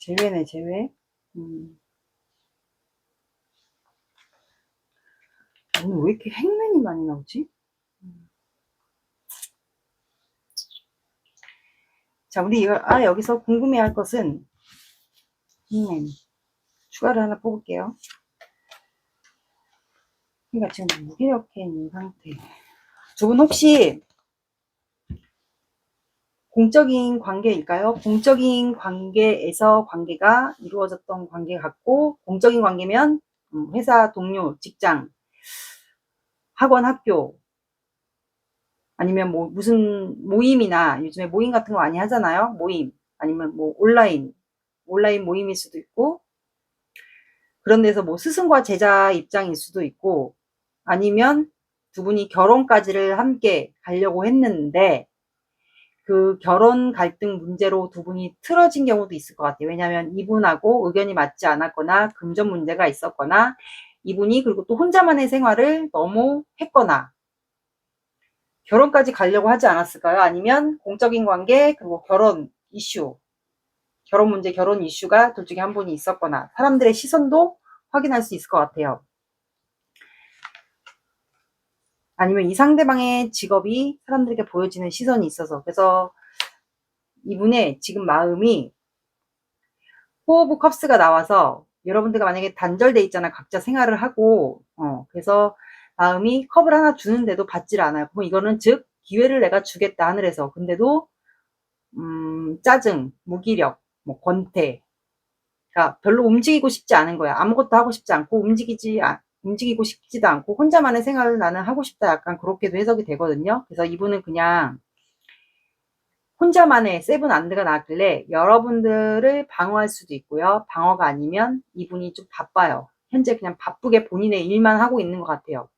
제외네, 제외. 오늘 왜 이렇게 행맨이 많이 나오지? 자, 우리 여기서 궁금해할 것은 행맨. 추가를 하나 뽑을게요. 그러니까 지금 무기력해 있는 상태. 두 분 혹시 공적인 관계일까요? 공적인 관계에서 관계가 이루어졌던 관계 같고, 공적인 관계면 회사 동료, 직장, 학원, 학교, 아니면 뭐 무슨 모임이나 요즘에 모임 같은 거 많이 하잖아요. 모임, 아니면 뭐 온라인 모임일 수도 있고, 그런 데서 뭐 스승과 제자 입장일 수도 있고, 아니면 두 분이 결혼까지를 함께 가려고 했는데, 그 결혼 갈등 문제로 두 분이 틀어진 경우도 있을 것 같아요. 왜냐하면 이분하고 의견이 맞지 않았거나 금전 문제가 있었거나, 이분이 그리고 또 혼자만의 생활을 너무 했거나 결혼까지 가려고 하지 않았을까요? 아니면 공적인 관계 그리고 결혼 이슈, 결혼 문제, 결혼 이슈가 둘 중에 한 분이 있었거나, 사람들의 시선도 확인할 수 있을 것 같아요. 아니면 이 상대방의 직업이 사람들에게 보여지는 시선이 있어서, 그래서 이분의 지금 마음이 포 오브 컵스가 나와서, 여러분들과 만약에 단절돼 있잖아, 각자 생활을 하고, 그래서 마음이 컵을 하나 주는데도 받질 않아요. 그럼 이거는 즉 기회를 내가 주겠다 하늘에서. 근데도 짜증, 무기력, 뭐 권태, 그러니까 별로 움직이고 싶지 않은 거야. 아무것도 하고 싶지 않고 움직이고 싶지도 않고 혼자만의 생활을 나는 하고 싶다, 약간 그렇게도 해석이 되거든요. 그래서 이분은 그냥 혼자만의 세븐 안드가 나왔길래 여러분들을 방어할 수도 있고요. 방어가 아니면 이분이 좀 바빠요. 현재 그냥 바쁘게 본인의 일만 하고 있는 것 같아요.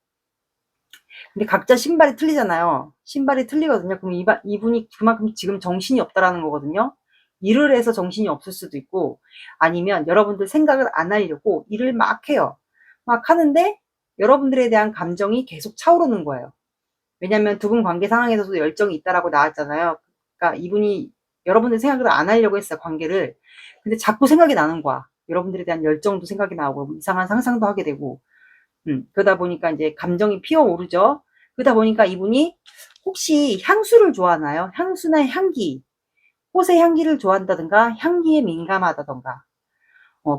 근데 각자 신발이 틀리잖아요. 신발이 틀리거든요. 그럼 이분이 그만큼 지금 정신이 없다라는 거거든요. 일을 해서 정신이 없을 수도 있고, 아니면 여러분들 생각을 안 하려고 일을 막 해요. 막 하는데 여러분들에 대한 감정이 계속 차오르는 거예요. 왜냐면 두 분 관계 상황에서도 열정이 있다라고 나왔잖아요. 그러니까 이분이 여러분들 생각을 안 하려고 했어요, 관계를. 근데 자꾸 생각이 나는 거야. 여러분들에 대한 열정도 생각이 나고 이상한 상상도 하게 되고, 그러다 보니까 이제 감정이 피어오르죠. 그러다 보니까 이분이 혹시 향수를 좋아하나요? 향수나 향기, 꽃의 향기를 좋아한다든가 향기에 민감하다던가.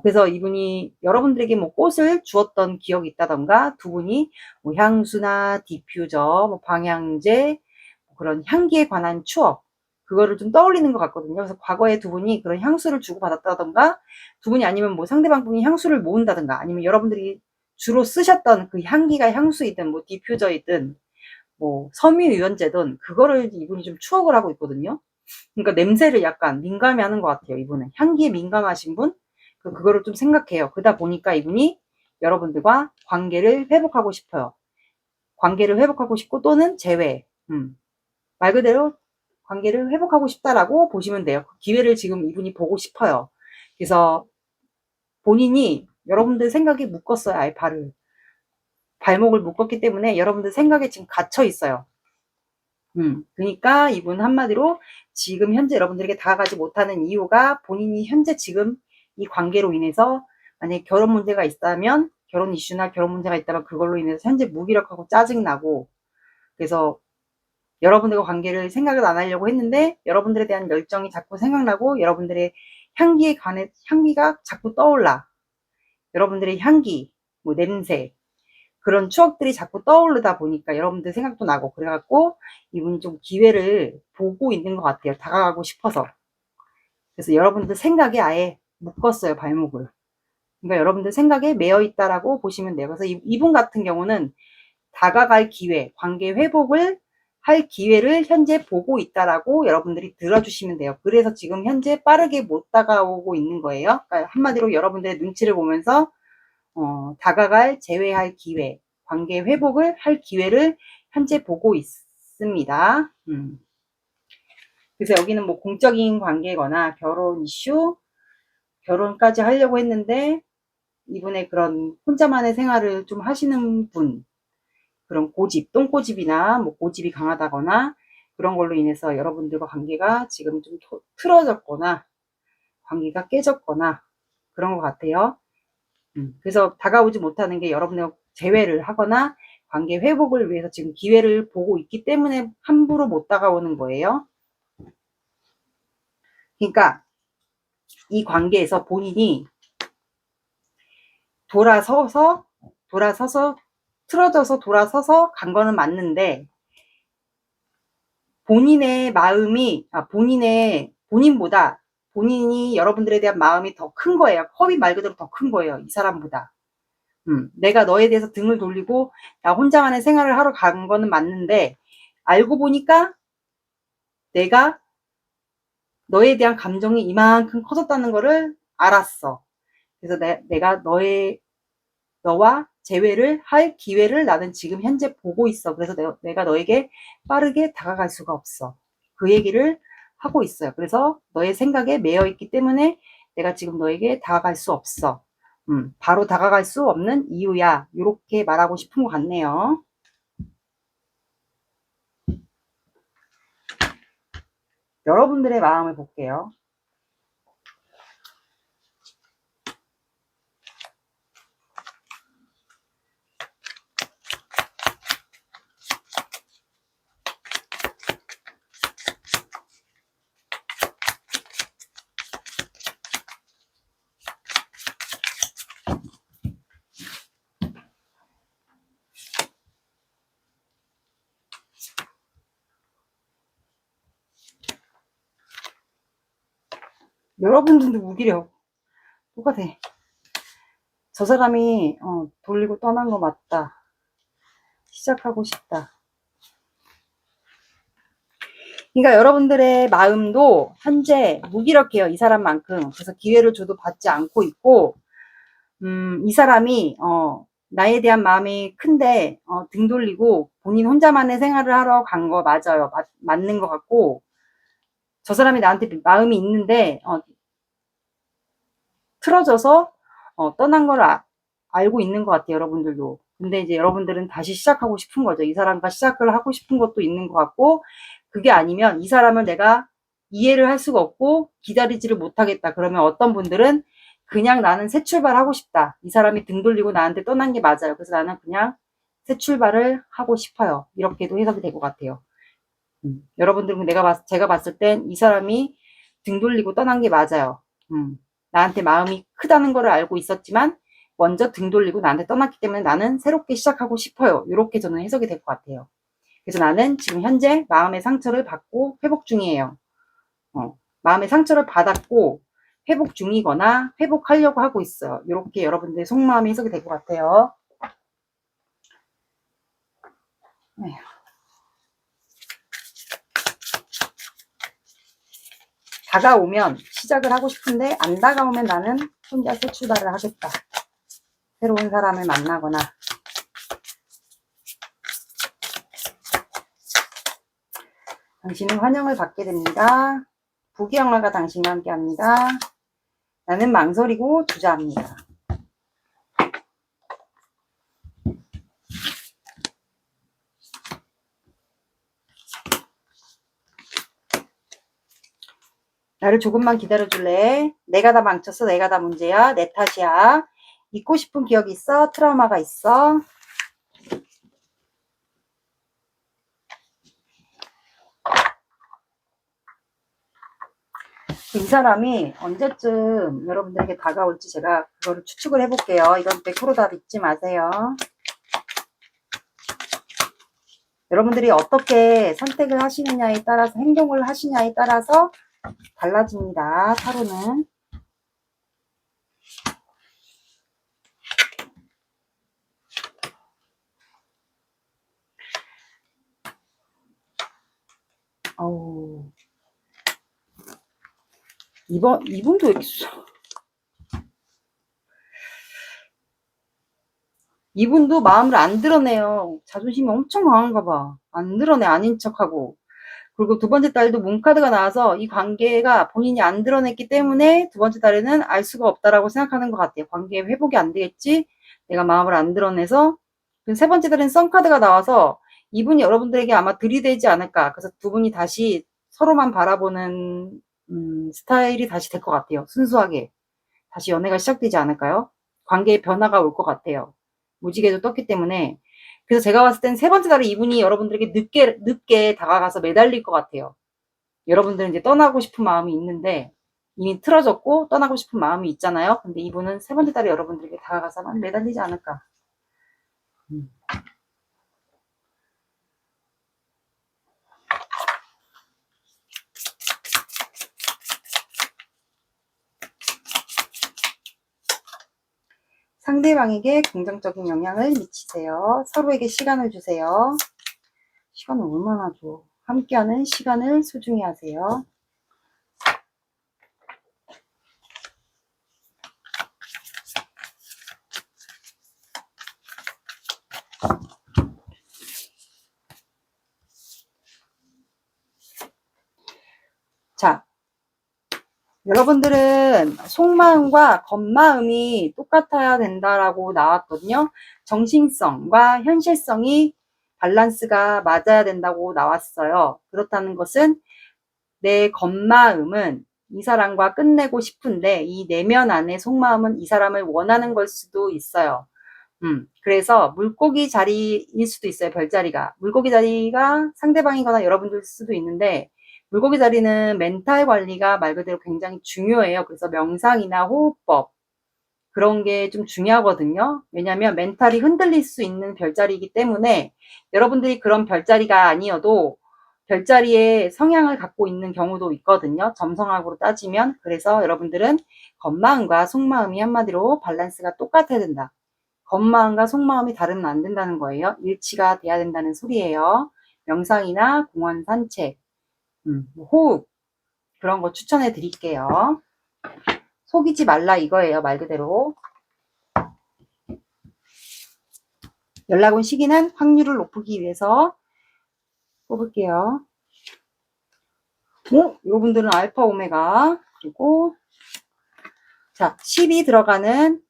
그래서 이분이 여러분들에게 뭐 꽃을 주었던 기억이 있다던가, 두 분이 뭐 향수나 디퓨저, 뭐 방향제, 뭐 그런 향기에 관한 추억, 그거를 좀 떠올리는 것 같거든요. 그래서 과거에 두 분이 그런 향수를 주고받았다던가, 두 분이 아니면 뭐 상대방 분이 향수를 모은다든가, 아니면 여러분들이 주로 쓰셨던 그 향기가 향수이든 뭐 디퓨저이든 뭐 섬유유연제든 그거를 이분이 좀 추억을 하고 있거든요. 그러니까 냄새를 약간 민감해하는 것 같아요. 이분은 향기에 민감하신 분, 그거를 좀 생각해요. 그러다 보니까 이분이 여러분들과 관계를 회복하고 싶어요. 관계를 회복하고 싶고, 또는 재회, 말 그대로 관계를 회복하고 싶다라고 보시면 돼요. 그 기회를 지금 이분이 보고 싶어요. 그래서 본인이 여러분들 생각에 묶었어요. 아예 발목을 묶었기 때문에 여러분들 생각에 지금 갇혀 있어요. 그러니까 이분 한마디로 지금 현재 여러분들에게 다가가지 못하는 이유가 본인이 현재 지금 이 관계로 인해서 만약에 결혼 문제가 있다면, 결혼 이슈나 결혼 문제가 있다면 그걸로 인해서 현재 무기력하고 짜증나고, 그래서 여러분들과 관계를 생각을 안 하려고 했는데 여러분들에 대한 열정이 자꾸 생각나고 여러분들의 향기가 자꾸 떠올라. 여러분들의 향기, 뭐 냄새, 그런 추억들이 자꾸 떠오르다 보니까 여러분들 생각도 나고, 그래갖고 이분이 좀 기회를 보고 있는 것 같아요. 다가가고 싶어서. 그래서 여러분들 생각에 아예 묶었어요, 발목을. 그러니까 여러분들 생각에 매여 있다라고 보시면 돼요. 그래서 이분 같은 경우는 다가갈 기회, 관계 회복을 할 기회를 현재 보고 있다라고 여러분들이 들어주시면 돼요. 그래서 지금 현재 빠르게 못 다가오고 있는 거예요. 그러니까 한마디로 여러분들의 눈치를 보면서 다가갈, 재회할 기회, 관계 회복을 할 기회를 현재 보고 있습니다. 그래서 여기는 뭐 공적인 관계거나 결혼 이슈, 결혼까지 하려고 했는데 이분의 그런 혼자만의 생활을 좀 하시는 분, 그런 고집, 똥고집이나 뭐 고집이 강하다거나 그런 걸로 인해서 여러분들과 관계가 지금 좀 틀어졌거나 관계가 깨졌거나 그런 것 같아요. 그래서 다가오지 못하는 게 여러분들 재회를 하거나 관계 회복을 위해서 지금 기회를 보고 있기 때문에 함부로 못 다가오는 거예요. 그러니까 이 관계에서 본인이 돌아서서 틀어져서 돌아서서 간 거는 맞는데 본인의 마음이 본인보다 본인이 여러분들에 대한 마음이 더 큰 거예요. 컵이 말 그대로 더 큰 거예요. 이 사람보다. 내가 너에 대해서 등을 돌리고 나 혼자만의 생활을 하러 간 거는 맞는데 알고 보니까 내가 너에 대한 감정이 이만큼 커졌다는 거를 알았어. 그래서 내가 너와 재회를 할 기회를 나는 지금 현재 보고 있어. 그래서 내가 너에게 빠르게 다가갈 수가 없어. 그 얘기를 하고 있어요. 그래서 너의 생각에 매여 있기 때문에 내가 지금 너에게 다가갈 수 없어. 바로 다가갈 수 없는 이유야. 이렇게 말하고 싶은 것 같네요. 여러분들의 마음을 볼게요. 여러분들도 무기력. 똑같아. 저 사람이 돌리고 떠난 거 맞다. 시작하고 싶다. 그러니까 여러분들의 마음도 현재 무기력해요. 이 사람만큼. 그래서 기회를 줘도 받지 않고 있고, 이 사람이 나에 대한 마음이 큰데 등 돌리고 본인 혼자만의 생활을 하러 간 거 맞아요. 맞는 것 같고, 저 사람이 나한테 마음이 있는데 틀어져서 떠난 걸 알고 있는 것 같아요. 여러분들도. 근데 이제 여러분들은 다시 시작하고 싶은 거죠. 이 사람과 시작을 하고 싶은 것도 있는 것 같고, 그게 아니면 이 사람을 내가 이해를 할 수가 없고 기다리지를 못하겠다. 그러면 어떤 분들은 그냥 나는 새 출발하고 싶다. 이 사람이 등 돌리고 나한테 떠난 게 맞아요. 그래서 나는 그냥 새 출발을 하고 싶어요. 이렇게도 해석이 될 것 같아요. 여러분들은 제가 봤을 땐 이 사람이 등 돌리고 떠난 게 맞아요. 나한테 마음이 크다는 거를 알고 있었지만 먼저 등 돌리고 나한테 떠났기 때문에 나는 새롭게 시작하고 싶어요. 이렇게 저는 해석이 될 것 같아요. 그래서 나는 지금 현재 마음의 상처를 받고 회복 중이에요. 마음의 상처를 받았고 회복 중이거나 회복하려고 하고 있어요. 이렇게 여러분들의 속마음이 해석이 될 것 같아요. 다가오면 시작을 하고 싶은데 안 다가오면 나는 혼자 새 출발을 하겠다. 새로운 사람을 만나거나. 당신은 환영을 받게 됩니다. 부귀영화가 당신과 함께합니다. 나는 망설이고 주저합니다. 나를 조금만 기다려줄래? 내가 다 망쳤어. 내가 다 문제야. 내 탓이야. 잊고 싶은 기억이 있어? 트라우마가 있어? 이 사람이 언제쯤 여러분들에게 다가올지 제가 그거를 추측을 해볼게요. 이건 100%다 믿지 마세요. 여러분들이 어떻게 선택을 하시느냐에 따라서, 행동을 하시냐에 따라서 달라집니다. 타로는. 어우, 이분도 왜 이렇게 이분도 마음을 안 드러내요. 자존심이 엄청 강한가 봐. 안 드러내, 아닌 척하고. 그리고 두 번째 달도 문카드가 나와서 이 관계가 본인이 안 드러냈기 때문에 두 번째 달에는 알 수가 없다라고 생각하는 것 같아요. 관계 회복이 안 되겠지? 내가 마음을 안 드러내서. 세 번째 달엔 썬카드가 나와서 이분이 여러분들에게 아마 들이대지 않을까. 그래서 두 분이 다시 서로만 바라보는 스타일이 다시 될 것 같아요. 순수하게. 다시 연애가 시작되지 않을까요? 관계에 변화가 올 것 같아요. 무지개도 떴기 때문에. 그래서 제가 봤을 땐 세 번째 달에 이분이 여러분들에게 늦게 다가가서 매달릴 것 같아요. 여러분들은 이제 떠나고 싶은 마음이 있는데 이미 틀어졌고 떠나고 싶은 마음이 있잖아요. 근데 이분은 세 번째 달에 여러분들에게 다가가서만 매달리지 않을까. 상대방에게 긍정적인 영향을 미치세요. 서로에게 시간을 주세요. 시간을 얼마나 줘. 함께하는 시간을 소중히 하세요. 자, 여러분들은 속마음과 겉마음이 똑같아야 된다라고 나왔거든요. 정신성과 현실성이 밸런스가 맞아야 된다고 나왔어요. 그렇다는 것은 내 겉마음은 이 사람과 끝내고 싶은데 이 내면 안에 속마음은 이 사람을 원하는 걸 수도 있어요. 그래서 물고기 자리일 수도 있어요. 별자리가. 물고기 자리가 상대방이거나 여러분들 수도 있는데 물고기 자리는 멘탈 관리가 말 그대로 굉장히 중요해요. 그래서 명상이나 호흡법 그런 게 좀 중요하거든요. 왜냐하면 멘탈이 흔들릴 수 있는 별자리이기 때문에 여러분들이 그런 별자리가 아니어도 별자리의 성향을 갖고 있는 경우도 있거든요. 점성학으로 따지면. 그래서 여러분들은 겉마음과 속마음이 한마디로 밸런스가 똑같아야 된다. 겉마음과 속마음이 다르면 안 된다는 거예요. 일치가 돼야 된다는 소리예요. 명상이나 공원 산책, 호흡 그런 거 추천해 드릴게요. 속이지 말라 이거예요. 말 그대로. 연락 온 시기는 확률을 높이기 위해서 뽑을게요. 여러분들은 알파 오메가 그리고 자 10이 들어가는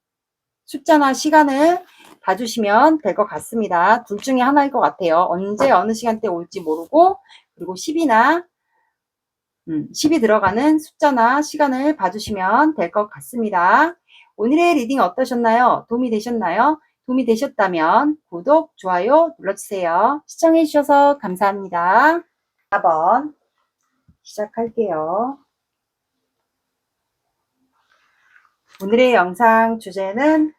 숫자나 시간을 봐주시면 될 것 같습니다. 둘 중에 하나일 것 같아요. 언제 어느 시간대 올지 모르고 그리고 10이나 10이 들어가는 숫자나 시간을 봐주시면 될 것 같습니다. 오늘의 리딩 어떠셨나요? 도움이 되셨나요? 도움이 되셨다면 구독, 좋아요 눌러주세요. 시청해주셔서 감사합니다. 4번 시작할게요. 오늘의 영상 주제는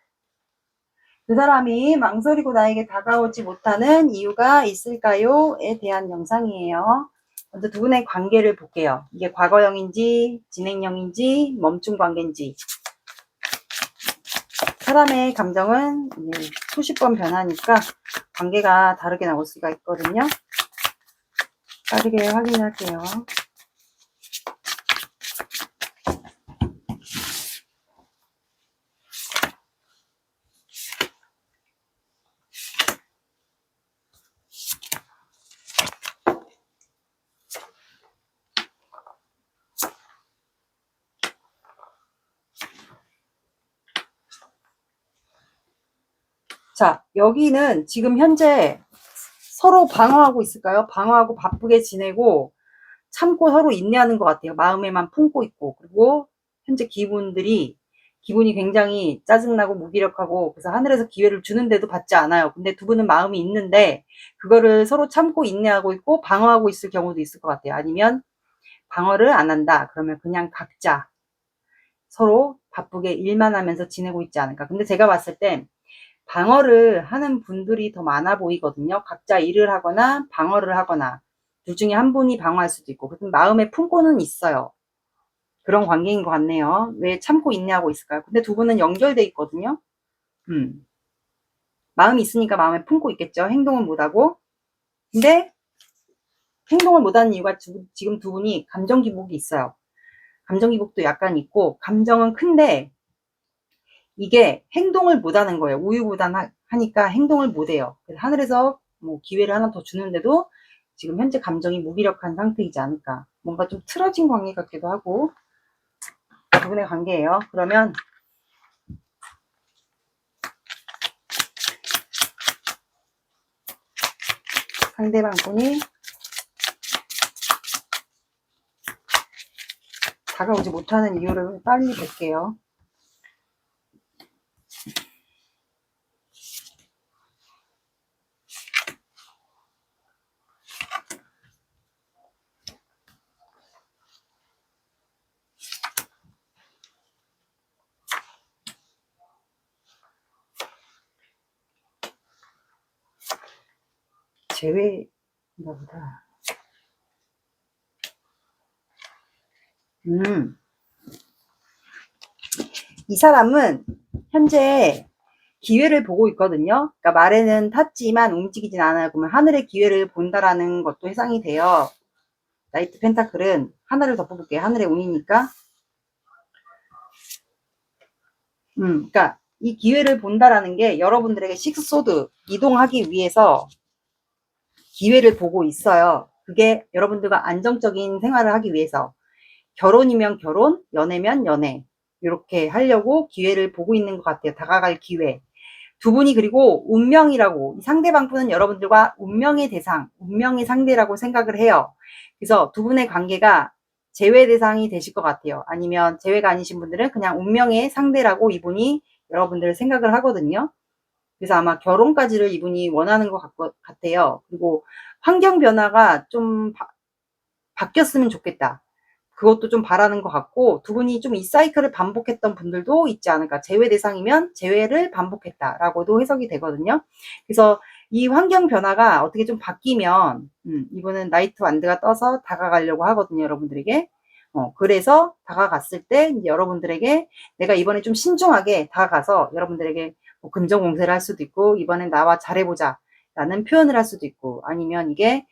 그 사람이 망설이고 나에게 다가오지 못하는 이유가 있을까요? 에 대한 영상이에요. 먼저 두 분의 관계를 볼게요. 이게 과거형인지 진행형인지 멈춤 관계인지. 사람의 감정은 수십 번 변하니까 관계가 다르게 나올 수가 있거든요. 빠르게 확인할게요. 자, 여기는 지금 현재 서로 방어하고 있을까요? 방어하고 바쁘게 지내고 참고 서로 인내하는 것 같아요. 마음에만 품고 있고. 그리고 현재 기분이 굉장히 짜증나고 무기력하고, 그래서 하늘에서 기회를 주는데도 받지 않아요. 근데 두 분은 마음이 있는데 그거를 서로 참고 인내하고 있고 방어하고 있을 경우도 있을 것 같아요. 아니면 방어를 안 한다 그러면 그냥 각자 서로 바쁘게 일만 하면서 지내고 있지 않을까. 근데 제가 봤을 때 방어를 하는 분들이 더 많아 보이거든요. 각자 일을 하거나 방어를 하거나 둘 중에 한 분이 방어할 수도 있고, 그럼 마음에 품고는 있어요. 그런 관계인 것 같네요. 왜 참고 인내하고 있을까요? 근데 두 분은 연결돼 있거든요. 마음이 있으니까 마음에 품고 있겠죠. 행동은 못하고. 근데 행동을 못하는 이유가 지금 두 분이 감정 기복이 있어요. 감정 기복도 약간 있고, 감정은 큰데 이게 행동을 못하는 거예요. 우유부단하니까 행동을 못해요. 그래서 하늘에서 뭐 기회를 하나 더 주는데도 지금 현재 감정이 무기력한 상태이지 않을까. 뭔가 좀 틀어진 관계 같기도 하고. 두 분의 관계예요. 그러면 상대방 분이 다가오지 못하는 이유를 빨리 볼게요. 제외인가 보다. 이 사람은 현재 기회를 보고 있거든요. 그러니까 말에는 탔지만 움직이진 않아요. 그러면 하늘의 기회를 본다라는 것도 해당이 돼요. 나이트 펜타클은 하나를 더 뽑을게요. 하늘의 운이니까. 그러니까 이 기회를 본다라는 게 여러분들에게 식스소드 이동하기 위해서 기회를 보고 있어요. 그게 여러분들과 안정적인 생활을 하기 위해서, 결혼이면 결혼, 연애면 연애, 이렇게 하려고 기회를 보고 있는 것 같아요. 다가갈 기회. 두 분이 그리고 운명이라고, 상대방 분은 여러분들과 운명의 대상, 운명의 상대라고 생각을 해요. 그래서 두 분의 관계가 재회 대상이 되실 것 같아요. 아니면 재회가 아니신 분들은 그냥 운명의 상대라고 이분이 여러분들을 생각을 하거든요. 그래서 아마 결혼까지를 이분이 원하는 것 같아요. 그리고 환경 변화가 좀 바뀌었으면 좋겠다. 그것도 좀 바라는 것 같고, 두 분이 좀 이 사이클을 반복했던 분들도 있지 않을까. 재회 대상이면 재회를 반복했다라고도 해석이 되거든요. 그래서 이 환경 변화가 어떻게 좀 바뀌면 이분은 나이트 완드가 떠서 다가가려고 하거든요. 여러분들에게. 그래서 다가갔을 때 이제 여러분들에게 내가 이번에 좀 신중하게 다가가서 여러분들에게 뭐 금전 공세를 할 수도 있고, 이번엔 나와 잘해보자 라는 표현을 할 수도 있고, 아니면 이게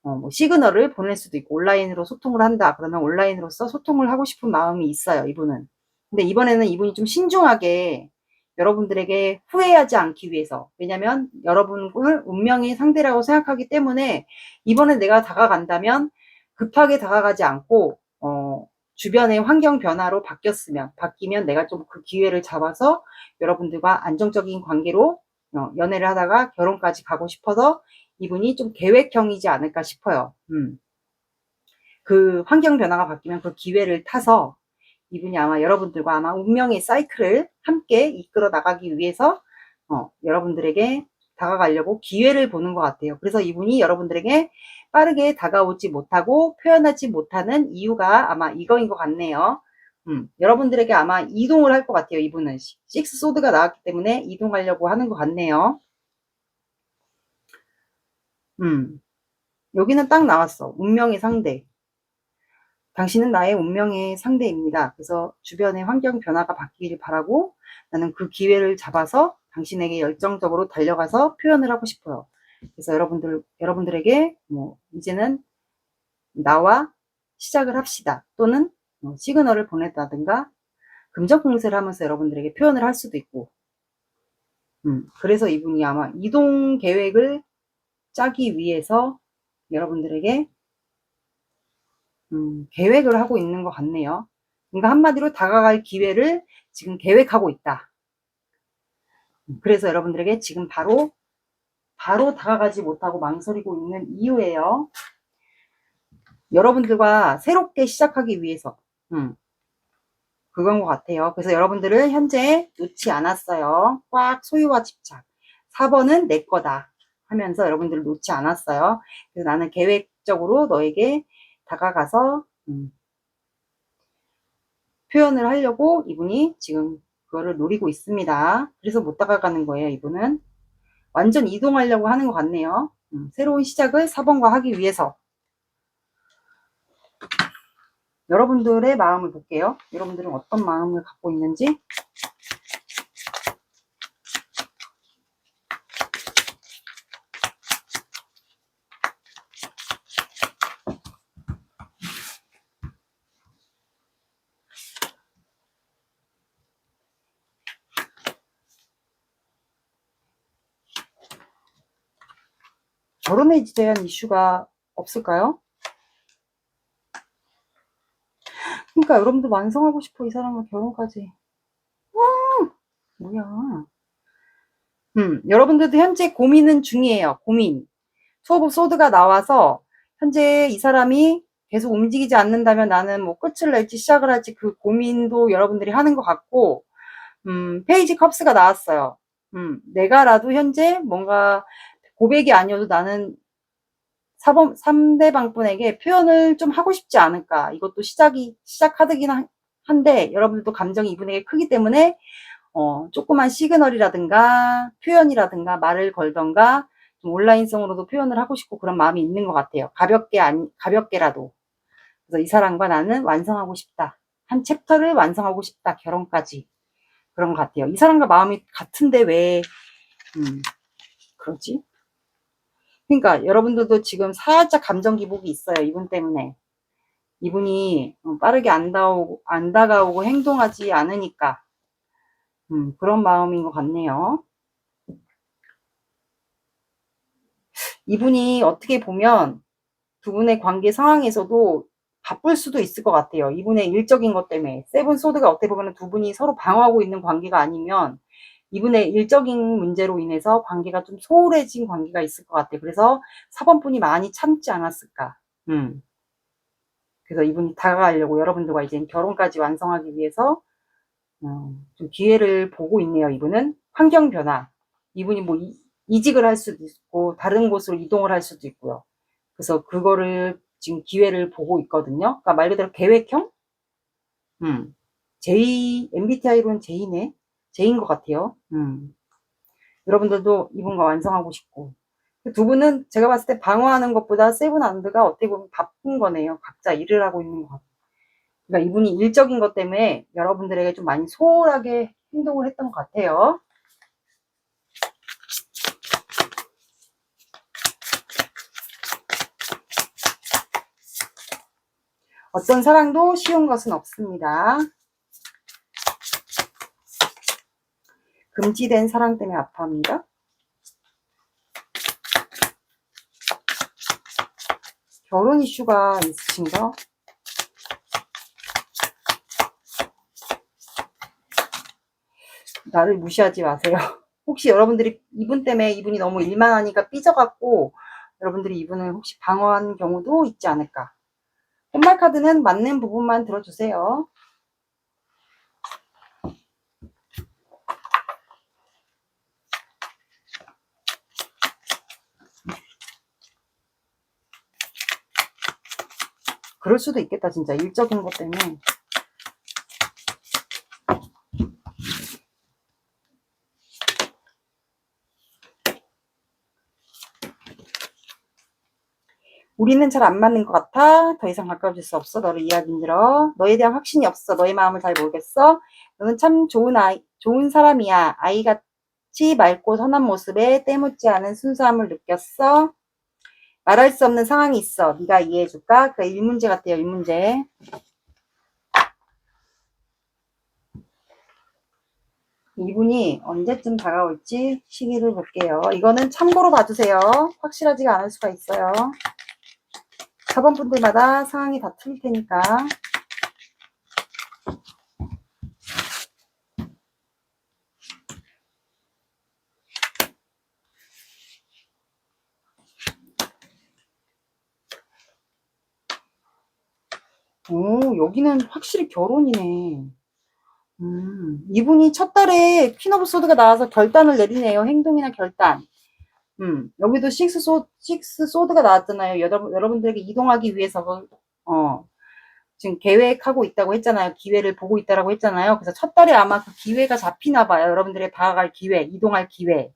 뭐 시그널을 보낼 수도 있고, 온라인으로 소통을 한다 그러면 온라인으로서 소통을 하고 싶은 마음이 있어요, 이분은. 근데 이번에는 이분이 좀 신중하게 여러분들에게 후회하지 않기 위해서, 왜냐면 여러분을 운명의 상대라고 생각하기 때문에 이번에 내가 다가간다면 급하게 다가가지 않고 주변의 환경 변화로 바뀌면 내가 좀 그 기회를 잡아서 여러분들과 안정적인 관계로 연애를 하다가 결혼까지 가고 싶어서 이분이 좀 계획형이지 않을까 싶어요. 그 환경 변화가 바뀌면 그 기회를 타서 이분이 아마 여러분들과 아마 운명의 사이클을 함께 이끌어 나가기 위해서 여러분들에게 다가가려고 기회를 보는 것 같아요. 그래서 이분이 여러분들에게 빠르게 다가오지 못하고 표현하지 못하는 이유가 아마 이거인 것 같네요. 여러분들에게 아마 이동을 할 것 같아요. 이분은 식스 소드가 나왔기 때문에 이동하려고 하는 것 같네요. 여기는 딱 나왔어. 운명의 상대. 당신은 나의 운명의 상대입니다. 그래서 주변의 환경 변화가 바뀌기를 바라고 나는 그 기회를 잡아서 당신에게 열정적으로 달려가서 표현을 하고 싶어요. 그래서 여러분들에게 뭐 이제는 나와 시작을 합시다. 또는 시그널을 보냈다든가 금전 공세를 하면서 여러분들에게 표현을 할 수도 있고. 그래서 이분이 아마 이동 계획을 짜기 위해서 여러분들에게 계획을 하고 있는 것 같네요. 그러니까 한마디로 다가갈 기회를 지금 계획하고 있다. 그래서 여러분들에게 지금 바로 다가가지 못하고 망설이고 있는 이유예요. 여러분들과 새롭게 시작하기 위해서 그건 것 같아요. 그래서 여러분들을 현재 놓지 않았어요. 꽉 소유와 집착. 4번은 내 거다 하면서 여러분들을 놓지 않았어요. 그래서 나는 계획적으로 너에게 다가가서 표현을 하려고 이분이 지금 그거를 노리고 있습니다. 그래서 못 다가가는 거예요. 이분은 완전 이동하려고 하는 것 같네요. 새로운 시작을 4번과 하기 위해서. 여러분들의 마음을 볼게요. 여러분들은 어떤 마음을 갖고 있는지. 결혼에 대한 이슈가 없을까요? 그러니까 여러분들 완성하고 싶어. 이 사람과 결혼까지. 뭐야. 여러분들도 현재 고민은 중이에요. 고민. 투 오브 소드가 나와서 현재 이 사람이 계속 움직이지 않는다면 나는 뭐 끝을 낼지 시작을 할지 그 고민도 여러분들이 하는 것 같고, 페이지 컵스가 나왔어요. 내가라도 현재 뭔가 고백이 아니어도 나는 3대방 분에게 표현을 좀 하고 싶지 않을까. 이것도 시작 카드긴 한데, 여러분들도 감정이 이분에게 크기 때문에, 조그만 시그널이라든가, 표현이라든가, 말을 걸던가, 좀 온라인성으로도 표현을 하고 싶고 그런 마음이 있는 것 같아요. 가볍게라도. 그래서 이 사람과 나는 완성하고 싶다. 한 챕터를 완성하고 싶다. 결혼까지. 그런 것 같아요. 이 사람과 마음이 같은데 왜, 그러지? 그러니까 여러분들도 지금 살짝 감정 기복이 있어요. 이분 때문에. 이분이 빠르게 안 다가오고 행동하지 않으니까. 그런 마음인 것 같네요. 이분이 어떻게 보면 두 분의 관계 상황에서도 바쁠 수도 있을 것 같아요. 이분의 일적인 것 때문에. 세븐 소드가 어떻게 보면 두 분이 서로 방어하고 있는 관계가 아니면 이분의 일적인 문제로 인해서 관계가 좀 소홀해진 관계가 있을 것 같아요. 그래서 4번 분이 많이 참지 않았을까. 그래서 이분이 다가가려고 여러분들과 이제 결혼까지 완성하기 위해서 좀 기회를 보고 있네요. 이분은 환경 변화. 이분이 뭐 이직을 할 수도 있고 다른 곳으로 이동을 할 수도 있고요. 그래서 그거를 지금 기회를 보고 있거든요. 그러니까 말 그대로 계획형? MBTI로는 J네. J인 것 같아요. 여러분들도 이분과 완성하고 싶고. 두 분은 제가 봤을 때 방어하는 것보다 세븐 안드가 어떻게 보면 바쁜 거네요. 각자 일을 하고 있는 것 같고. 그러니까 이분이 일적인 것 때문에 여러분들에게 좀 많이 소홀하게 행동을 했던 것 같아요. 어떤 사랑도 쉬운 것은 없습니다. 금지된 사랑 때문에 아파합니다. 결혼 이슈가 있으신가? 나를 무시하지 마세요. 혹시 여러분들이 이분 때문에 이분이 너무 일만 하니까 삐져갖고 여러분들이 이분을 혹시 방어한 경우도 있지 않을까. 혼말 카드는 맞는 부분만 들어주세요. 그럴 수도 있겠다. 진짜 일적인 것 때문에. 우리는 잘 안 맞는 것 같아. 더 이상 가까워질 수 없어. 너를 이해하기 힘들어. 너에 대한 확신이 없어. 너의 마음을 잘 모르겠어. 너는 참 좋은 사람이야. 아이같이 맑고 선한 모습에 때묻지 않은 순수함을 느꼈어. 말할 수 없는 상황이 있어. 네가 이해해줄까? 그 일문제 같아요. 일문제. 이분이 언제쯤 다가올지 시기를 볼게요. 이거는 참고로 봐주세요. 확실하지가 않을 수가 있어요. 4번 분들마다 상황이 다 틀릴 테니까. 오, 여기는 확실히 결혼이네. 이분이 첫 달에 퀸 오브 소드가 나와서 결단을 내리네요. 행동이나 결단. 여기도 식스 소드가 나왔잖아요. 여러분들에게 이동하기 위해서, 어, 지금 계획하고 있다고 했잖아요. 기회를 보고 있다라고 했잖아요. 그래서 첫 달에 아마 그 기회가 잡히나 봐요. 여러분들의 다가갈 기회, 이동할 기회.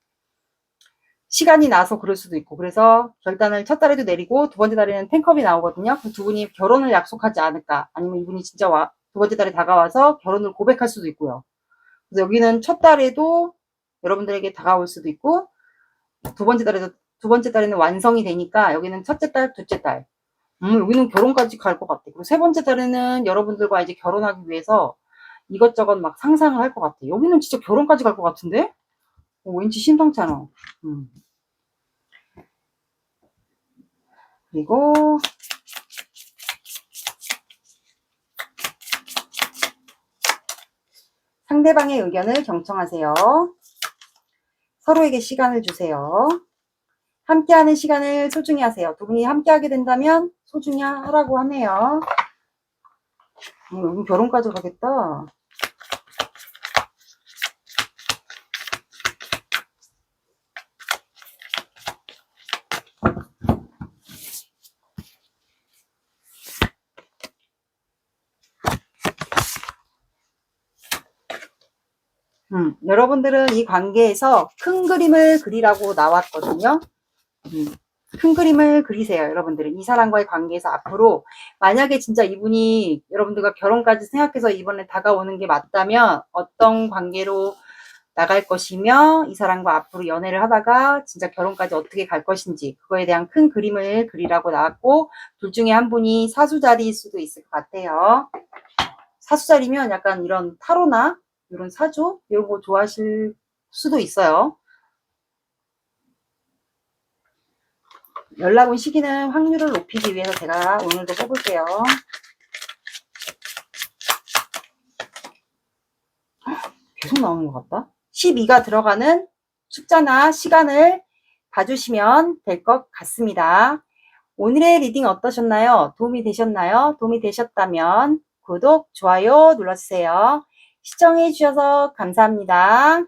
시간이 나서 그럴 수도 있고. 그래서 결단을 첫 달에도 내리고 두 번째 달에는 텐컵이 나오거든요. 그 두 분이 결혼을 약속하지 않을까. 아니면 이분이 진짜 두 번째 달에 다가와서 결혼을 고백할 수도 있고요. 그래서 여기는 첫 달에도 여러분들에게 다가올 수도 있고, 두 번째 달에는 완성이 되니까 여기는 첫째 달, 둘째 달. 여기는 결혼까지 갈 것 같아. 그리고 세 번째 달에는 여러분들과 이제 결혼하기 위해서 이것저것 막 상상을 할 것 같아. 여기는 진짜 결혼까지 갈 것 같은데? 왠지 심상찮아. 그리고 상대방의 의견을 경청하세요. 서로에게 시간을 주세요. 함께하는 시간을 소중히 하세요. 두 분이 함께하게 된다면 소중히 하라고 하네요. 여기 결혼까지 가겠다. 여러분들은 이 관계에서 큰 그림을 그리라고 나왔거든요. 큰 그림을 그리세요. 여러분들은 이 사람과의 관계에서 앞으로 만약에 진짜 이분이 여러분들과 결혼까지 생각해서 이번에 다가오는 게 맞다면 어떤 관계로 나갈 것이며 이 사람과 앞으로 연애를 하다가 진짜 결혼까지 어떻게 갈 것인지 그거에 대한 큰 그림을 그리라고 나왔고, 둘 중에 한 분이 사수자리일 수도 있을 것 같아요. 사수자리면 약간 이런 타로나 이런 사주 이런 거 좋아하실 수도 있어요. 연락 온 시기는 확률을 높이기 위해서 제가 오늘도 뽑을게요. 계속 나오는 것 같다. 12가 들어가는 숫자나 시간을 봐주시면 될 것 같습니다. 오늘의 리딩 어떠셨나요? 도움이 되셨나요? 도움이 되셨다면 구독, 좋아요 눌러주세요. 시청해 주셔서 감사합니다.